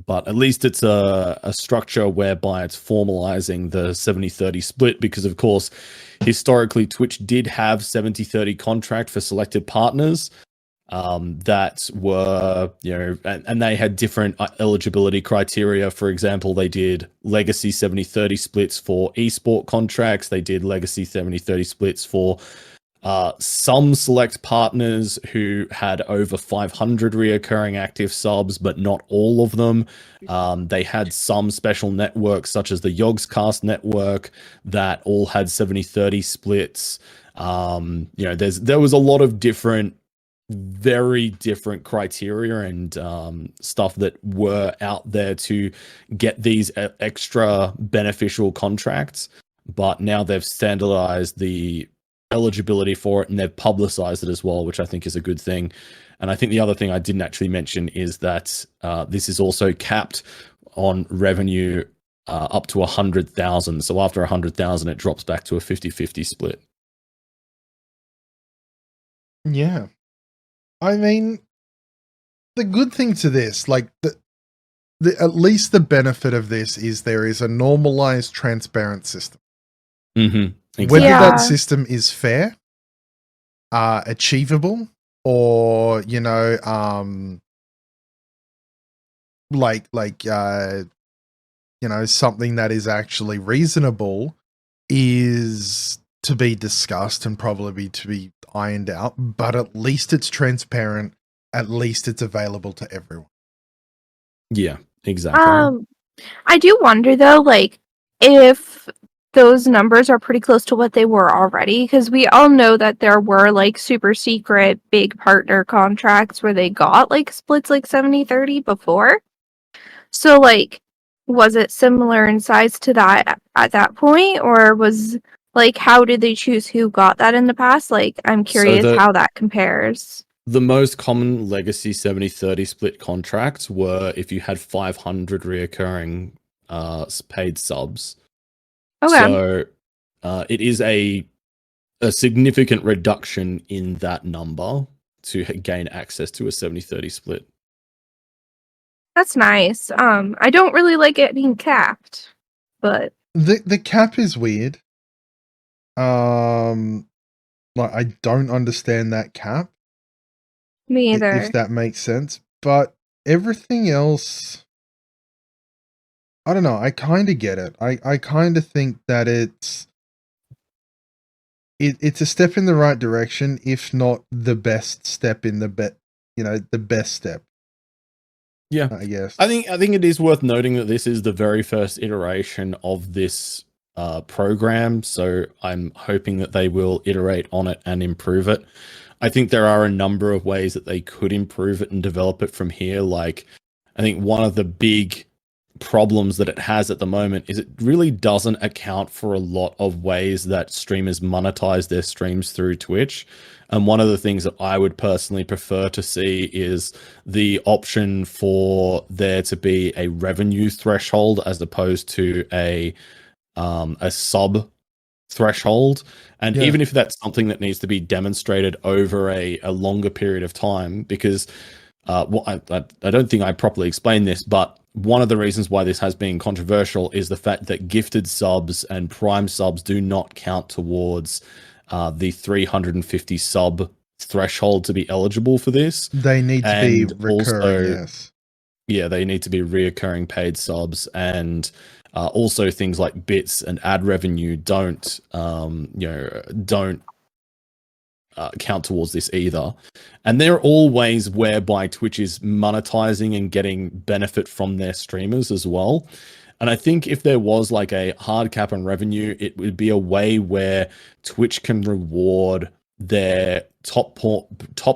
But at least it's a structure whereby it's formalizing the 70-30 split, because of course, historically, Twitch did have 70-30 contract for selected partners that were, and they had different eligibility criteria. For example, they did legacy 70-30 splits for esport contracts. They did legacy 70-30 splits for some select partners who had over 500 reoccurring active subs, but not all of them. They had some special networks, such as the Yogscast network, that all had 70-30 splits. There was a lot of different, very different criteria and stuff that were out there to get these extra beneficial contracts. But now they've standardized the eligibility for it, and they've publicized it as well, which I think is a good thing. And I think the other thing I didn't actually mention is that this is also capped on revenue up to 100,000. So after 100,000, it drops back to a 50-50 split. Yeah. I mean, the good thing to this, like at least the benefit of this is there is a normalized, transparent system. Mm-hmm. Exactly. Whether that system is fair, achievable, or something that is actually reasonable, is to be discussed and probably to be ironed out. But at least it's transparent. At least it's available to everyone. Yeah, exactly. I do wonder though, like, if those numbers are pretty close to what they were already, because we all know that there were like super secret big partner contracts where they got like splits like 70-30 before. So like, was it similar in size to that at that point, or was like, how did they choose who got that in the past? Like, I'm curious how that compares. The most common legacy 70-30 split contracts were if you had 500 reoccurring paid subs. Okay. So it is a significant reduction in that number to gain access to a 70-30 split. That's nice. I don't really like it being capped, but the cap is weird. Like, I don't understand that cap. Me either. If that makes sense. But everything else, I don't know. I kind of get it. I kind of think that it's a step in the right direction, if not the best step in the best step. Yeah, I guess. I think it is worth noting that this is the very first iteration of this program, so I'm hoping that they will iterate on it and improve it. I think there are a number of ways that they could improve it and develop it from here. Like, I think one of the big problems that it has at the moment is it really doesn't account for a lot of ways that streamers monetize their streams through Twitch. And one of the things that I would personally prefer to see is the option for there to be a revenue threshold as opposed to a sub threshold. And even if that's something that needs to be demonstrated over a longer period of time, because I don't think I properly explained this, but one of the reasons why this has been controversial is the fact that gifted subs and prime subs do not count towards the 350 sub threshold to be eligible for this. They need to be recurring, yes. Yeah, they need to be reoccurring paid subs, and also things like bits and ad revenue don't count towards this either. And they're all ways whereby Twitch is monetizing and getting benefit from their streamers as well. And I think if there was like a hard cap on revenue, it would be a way where Twitch can reward their top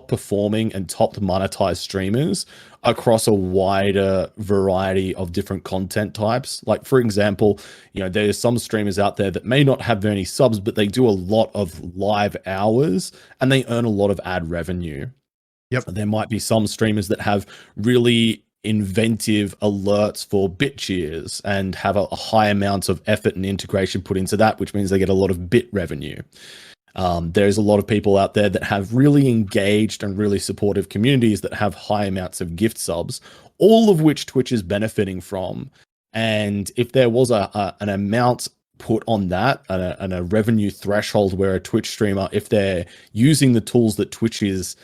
performing and top monetized streamers across a wider variety of different content types. Like, for example, there's some streamers out there that may not have very many subs, but they do a lot of live hours and they earn a lot of ad revenue. Yep. There might be some streamers that have really inventive alerts for bit cheers and have a high amount of effort and integration put into that, which means they get a lot of bit revenue. There's a lot of people out there that have really engaged and really supportive communities that have high amounts of gift subs, all of which Twitch is benefiting from. And if there was an amount put on that and a revenue threshold where a Twitch streamer, if they're using the tools that Twitch is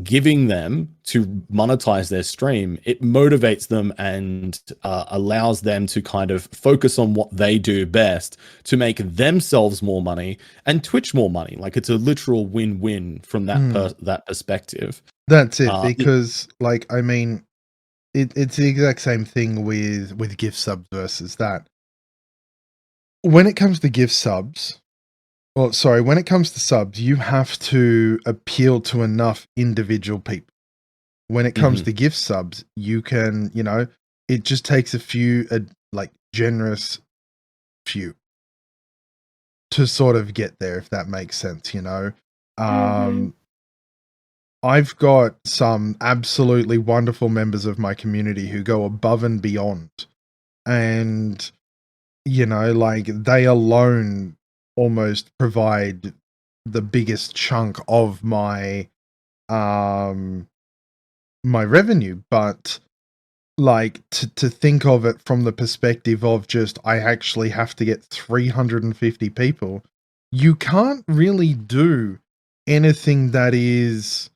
giving them to monetize their stream, it motivates them and allows them to kind of focus on what they do best to make themselves more money and Twitch more money. Like, it's a literal win-win from that perspective. That's it, because it's the exact same thing with gift subs versus that. When it comes to gift subs, when it comes to subs, you have to appeal to enough individual people. When it comes to gift subs, you can, it just takes a few, generous few to sort of get there, if that makes sense, I've got some absolutely wonderful members of my community who go above and beyond. And, they alone almost provide the biggest chunk of my my revenue. But to think of it from the perspective of just, I actually have to get 350 people, you can't really do anything that is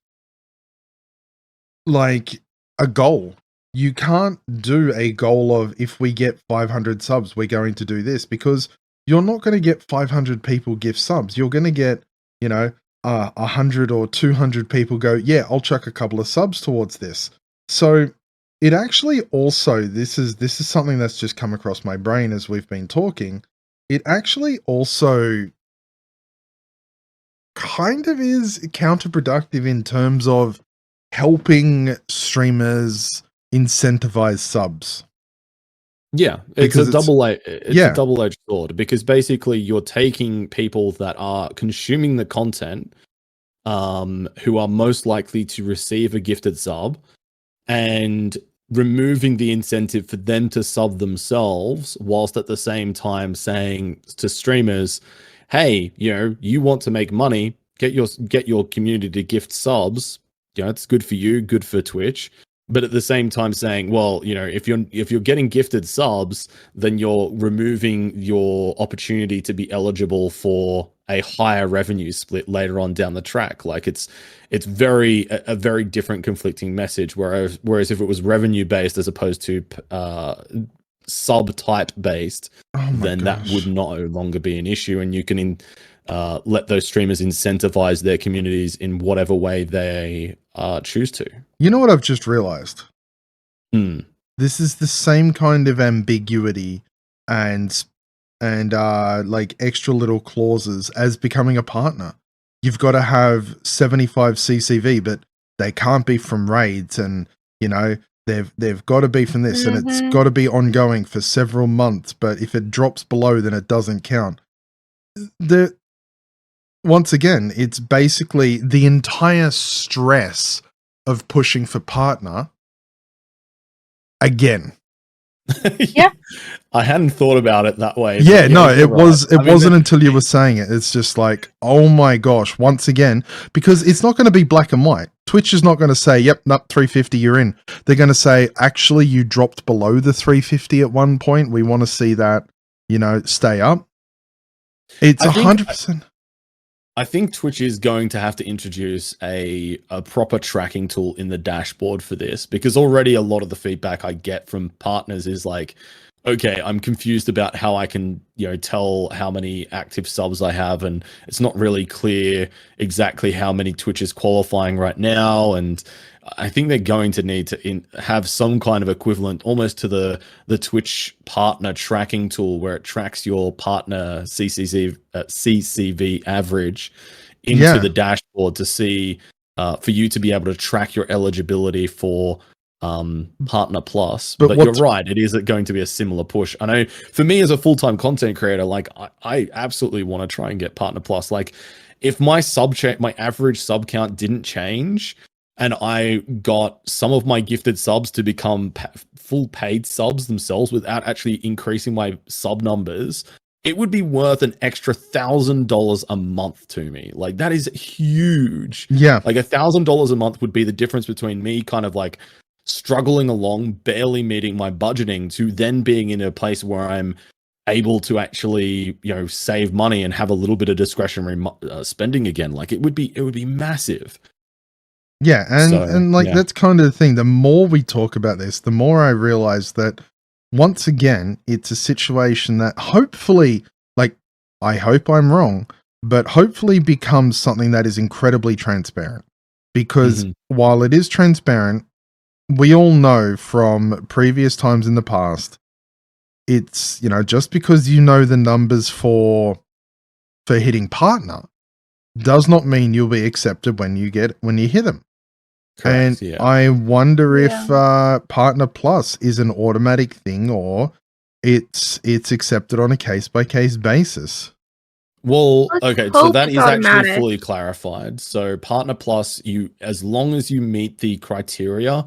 like a goal. You can't do a goal of, if we get 500 subs, we're going to do this, because you're not going to get 500 people gift subs. You're going to get, 100 or 200 people go, yeah, I'll chuck a couple of subs towards this. So it actually also, this is something that's just come across my brain as we've been talking. It actually also kind of is counterproductive in terms of helping streamers incentivize subs. Yeah, it's a double-edged sword, because basically you're taking people that are consuming the content, who are most likely to receive a gifted sub, and removing the incentive for them to sub themselves, whilst at the same time saying to streamers, hey, you want to make money, get your community to gift subs. It's good for you, good for Twitch. But at the same time saying, well, if you're getting gifted subs, then you're removing your opportunity to be eligible for a higher revenue split later on down the track. Like it's a very different conflicting message. Whereas if it was revenue based as opposed to sub type based, then that would no longer be an issue, and you can let those streamers incentivize their communities in whatever way they choose to. You know what I've just realized? This is the same kind of ambiguity and like extra little clauses as becoming a partner. You've got to have 75 CCV, but they can't be from raids, and they've got to be from this, and it's got to be ongoing for several months. But if it drops below, then it doesn't count. Once again, it's basically the entire stress of pushing for partner again. Yeah. I hadn't thought about it that way. Yeah, no, it wasn't until you were saying it. It's just like, oh my gosh, once again, because it's not going to be black and white. Twitch is not going to say, yep, 350, you're in. They're going to say, actually, you dropped below the 350 at one point. We want to see that, stay up. It's 100%. I think Twitch is going to have to introduce a proper tracking tool in the dashboard for this, because already a lot of the feedback I get from partners is like, okay, I'm confused about how I can, tell how many active subs I have, and it's not really clear exactly how many Twitch is qualifying right now. And I think they're going to need to have some kind of equivalent almost to the Twitch partner tracking tool, where it tracks your partner CCV average into the dashboard to see, for you to be able to track your eligibility for Partner Plus. But you're right, it is going to be a similar push. I know for me as a full-time content creator, like I absolutely want to try and get Partner Plus. Like if my average sub count didn't change, and I got some of my gifted subs to become full paid subs themselves without actually increasing my sub numbers, it would be worth an extra $1,000 a month to me. Like that is huge. Yeah. Like $1,000 a month would be the difference between me kind of like struggling along, barely meeting my budgeting, to then being in a place where I'm able to actually, save money and have a little bit of discretionary spending again. Like it would be massive. Yeah, and that's kind of the thing. The more we talk about this, the more I realize that once again, it's a situation that hopefully, like, I hope I'm wrong, but hopefully becomes something that is incredibly transparent. Because while it is transparent, we all know from previous times in the past, it's, just because you know the numbers for hitting partner does not mean you'll be accepted when you hit them. Correct, and I wonder if Partner Plus is an automatic thing, or it's accepted on a case-by-case basis. Well, okay, so that is actually fully clarified. So Partner Plus, as long as you meet the criteria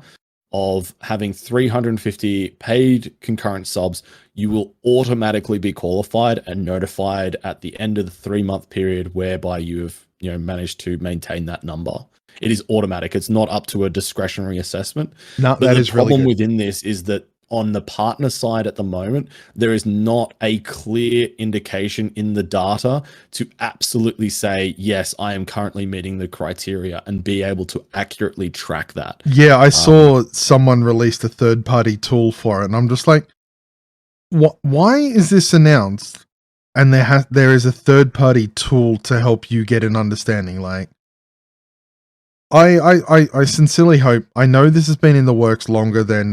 of having 350 paid concurrent subs, you will automatically be qualified and notified at the end of the 3-month period whereby you have managed to maintain that number. It is automatic. It's not up to a discretionary assessment. No, but the problem within this is that on the partner side at the moment, there is not a clear indication in the data to absolutely say, yes, I am currently meeting the criteria, and be able to accurately track that. Yeah, I saw someone released a third-party tool for it, and I'm just like, why is this announced? And there is a third-party tool to help you get an understanding. Like, I sincerely hope. I know this has been in the works longer than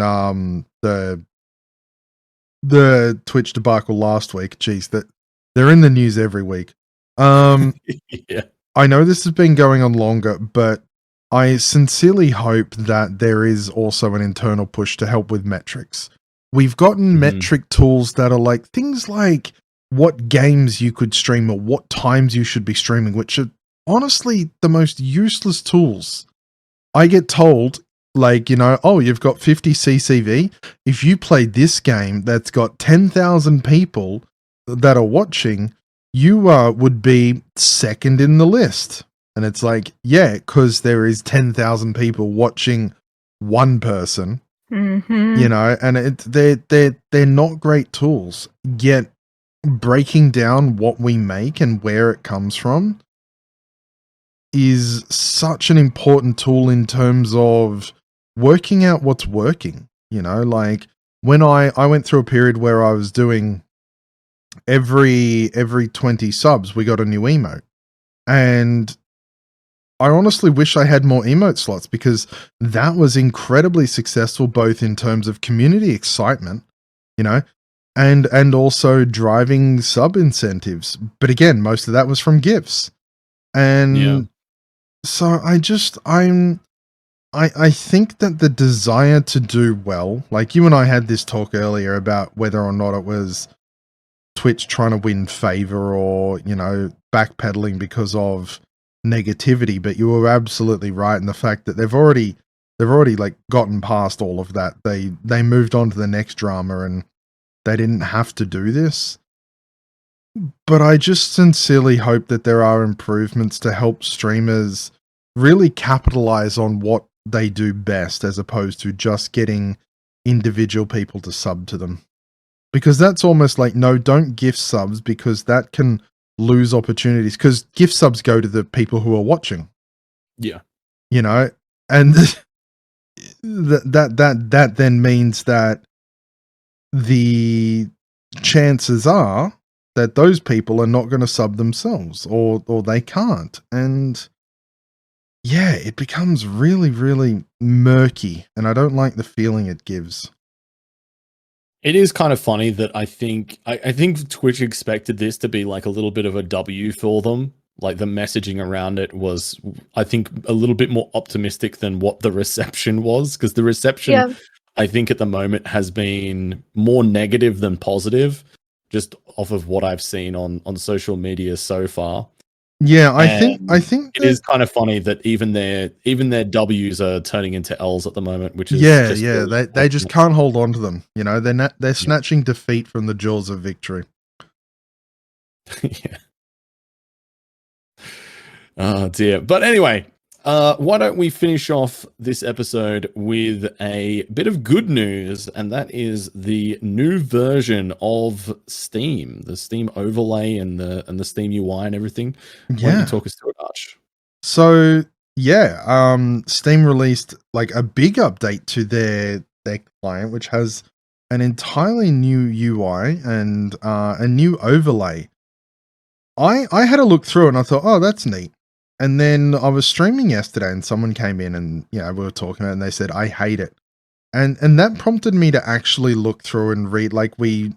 the Twitch debacle last week. Jeez, that they're in the news every week. Yeah. I know this has been going on longer, but I sincerely hope that there is also an internal push to help with metrics. We've gotten metric tools that are like things like what games you could stream or what times you should be streaming, which are honestly the most useless tools. I get told, like, oh, you've got 50 CCV. If you play this game that's got 10,000 people that are watching, you would be second in the list. And it's like, yeah, because there is 10,000 people watching one person, and they're not great tools. Yet breaking down what we make and where it comes from is such an important tool in terms of working out what's working. Like when I went through a period where I was doing every 20 subs, we got a new emote. And I honestly wish I had more emote slots because that was incredibly successful, both in terms of community excitement, and also driving sub incentives. But again, most of that was from gifts. And so I think that the desire to do well, like you and I had this talk earlier about whether or not it was Twitch trying to win favor or, backpedaling because of negativity, but you were absolutely right in the fact that they've already like gotten past all of that. They moved on to the next drama and they didn't have to do this. But I just sincerely hope that there are improvements to help streamers really capitalize on what they do best as opposed to just getting individual people to sub to them. Because that's almost like, no, don't gift subs because that can lose opportunities because gift subs go to the people who are watching. Yeah. And that then means that the chances are that those people are not going to sub themselves or they can't. And yeah, it becomes really, really murky and I don't like the feeling it gives. It is kind of funny that I think Twitch expected this to be like a little bit of a W for them. Like the messaging around it was, I think, a little bit more optimistic than what the reception was. Because the reception, I think, at the moment has been more negative than positive, just off of what I've seen on social media so far. Yeah, I think it is kind of funny that even their W's are turning into L's at the moment, which is they just can't hold on to them. They're snatching defeat from the jaws of victory. Yeah. Oh dear. But anyway, why don't we finish off this episode with a bit of good news, and that is the new version of Steam, the Steam overlay and the Steam UI and everything. Why don't you talk us through it, Arch? So Steam released like a big update to their client, which has an entirely new UI and a new overlay. I had a look through and I thought, oh, that's neat. And then I was streaming yesterday and someone came in and, we were talking about it and they said, I hate it. And that prompted me to actually look through and read, like in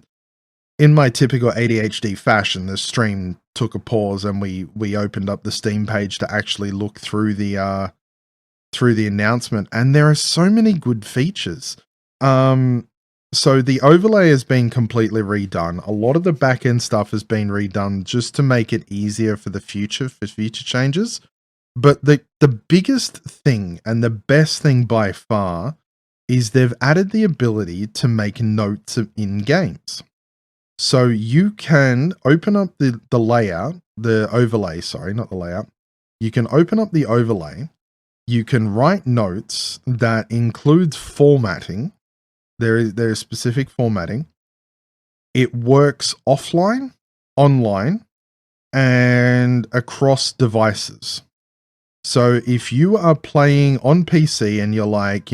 my typical ADHD fashion, the stream took a pause and we opened up the Steam page to actually look through the announcement. And there are so many good features. So the overlay has been completely redone. A lot of the back-end stuff has been redone just to make it easier for future changes. But the biggest thing and the best thing by far is they've added the ability to make notes in games. So you can open up the layout, the overlay, sorry, not the layout. You can open up the overlay. You can write notes that includes formatting. There is specific formatting. It works offline, online, and across devices. So if you are playing on PC and you're like,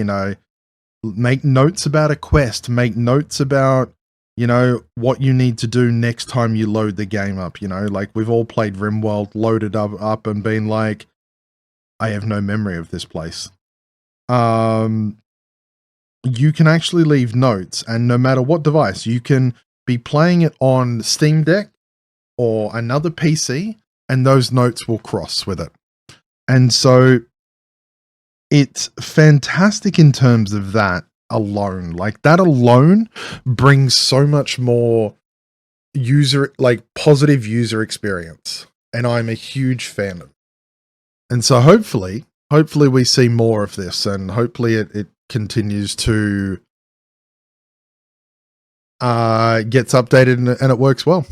make notes about a quest, make notes about, what you need to do next time you load the game up, like we've all played RimWorld, loaded up and been like, I have no memory of this place. You can actually leave notes, and no matter what device, you can be playing it on Steam Deck or another PC, and those notes will cross with it. And so it's fantastic in terms of that alone. Like, that alone brings so much more positive user experience. And I'm a huge fan of it. And so hopefully we see more of this, and hopefully it continues to gets updated and it works well.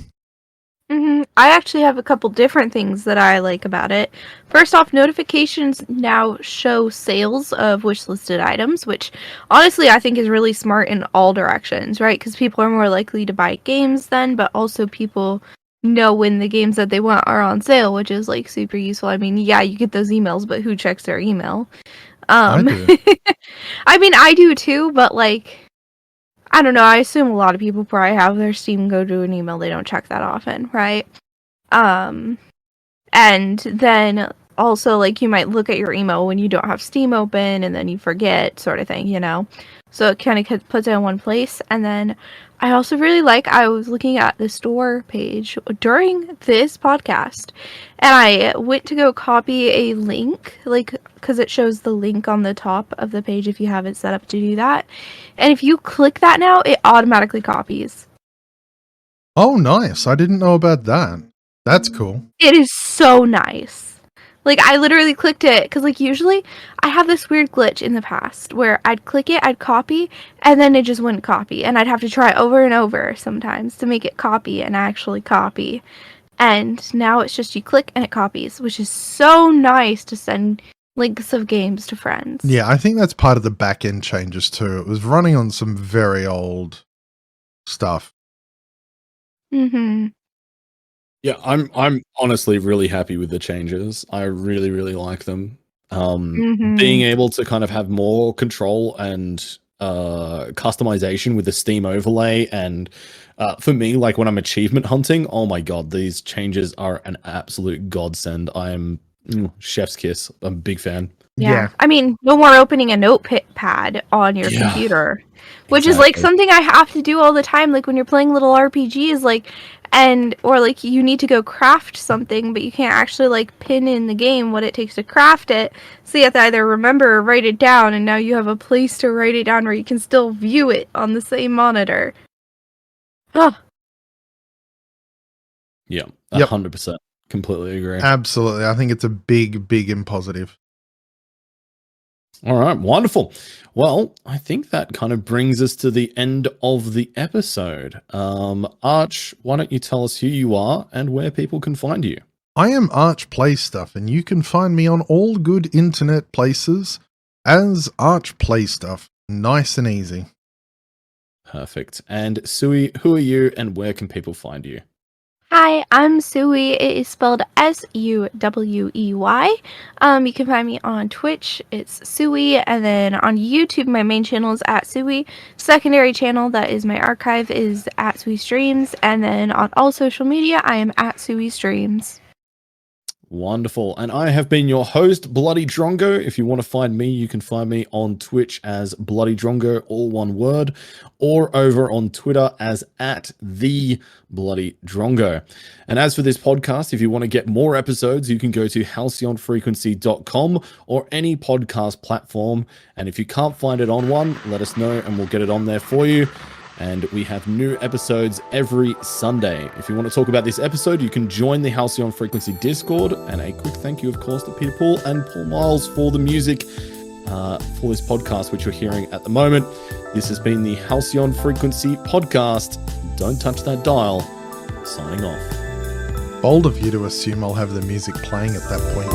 I actually have a couple different things that I like about it. First off, notifications now show sales of wishlisted items, which honestly I think is really smart in all directions, right? Because people are more likely to buy games then, but also people know when the games that they want are on sale, which is like super useful. I mean, yeah, you get those emails, but who checks their email? I do. I mean, I do too, but like, I don't know. I assume a lot of people probably have their Steam go to an email. They don't check that often, right? And then also, like, you might look at your email when you don't have Steam open, and then you forget, sort of thing, you know? So it kind of puts it in one place. And then I also really I was looking at the store page during this podcast, and I went to go copy a link, like, because it shows the link on the top of the page if you have it set up to do that. And if you click that now, it automatically copies. Oh, nice. I didn't know about that. That's cool. It is so nice. Like, I literally clicked it, because, like, usually I have this weird glitch in the past where I'd click it, I'd copy, and then it just wouldn't copy. And I'd have to try over and over sometimes to make it copy and actually copy. And now it's just you click and it copies, which is so nice to send links of games to friends. Yeah, I think that's part of the back-end changes too. It was running on some very old stuff. Mm-hmm. Yeah, I'm honestly really happy with the changes. I really, really like them. Being able to kind of have more control and customization with the Steam overlay, and for me, like when I'm achievement hunting, oh my god, these changes are an absolute godsend. I am chef's kiss. I'm a big fan. Yeah. I mean, no more opening a notepad on your computer, which is like something I have to do all the time. Like when you're playing little RPGs, like, or like you need to go craft something, but you can't actually like pin in the game what it takes to craft it. So you have to either remember or write it down, and now you have a place to write it down where you can still view it on the same monitor. Oh. Yeah, 100%. Completely agree. Absolutely. I think it's a big, big and positive. All right, wonderful. Well, I think that kind of brings us to the end of the episode. Arch, why don't you tell us who you are and where people can find you? I am Arch Play Stuff, and you can find me on all good internet places as Arch Play Stuff. Nice and easy. Perfect. And Suwey, who are you and where can people find you? Hi, I'm Suwey. It is spelled Suwey. You can find me on Twitch. It's Suwey, and then on YouTube, my main channel is @Suwey. Secondary channel that is my archive is @Suwey Streams, and then on all social media, I am @Suwey Streams. Wonderful. And I have been your host, Bloody Drongo. If you want to find me, you can find me on Twitch as Bloody Drongo, all one word, or over on Twitter as @TheBloodyDrongo. And as for this podcast, if you want to get more episodes, you can go to halcyonfrequency.com or any podcast platform. And if you can't find it on one, let us know and we'll get it on there for you. And we have new episodes every Sunday. If you want to talk about this episode, you can join the Halcyon Frequency Discord. And a quick thank you, of course, to Peter Paul and Paul Miles for the music for this podcast, which you're hearing at the moment. This has been the Halcyon Frequency Podcast. Don't touch that dial. Signing off. Bold of you to assume I'll have the music playing at that point.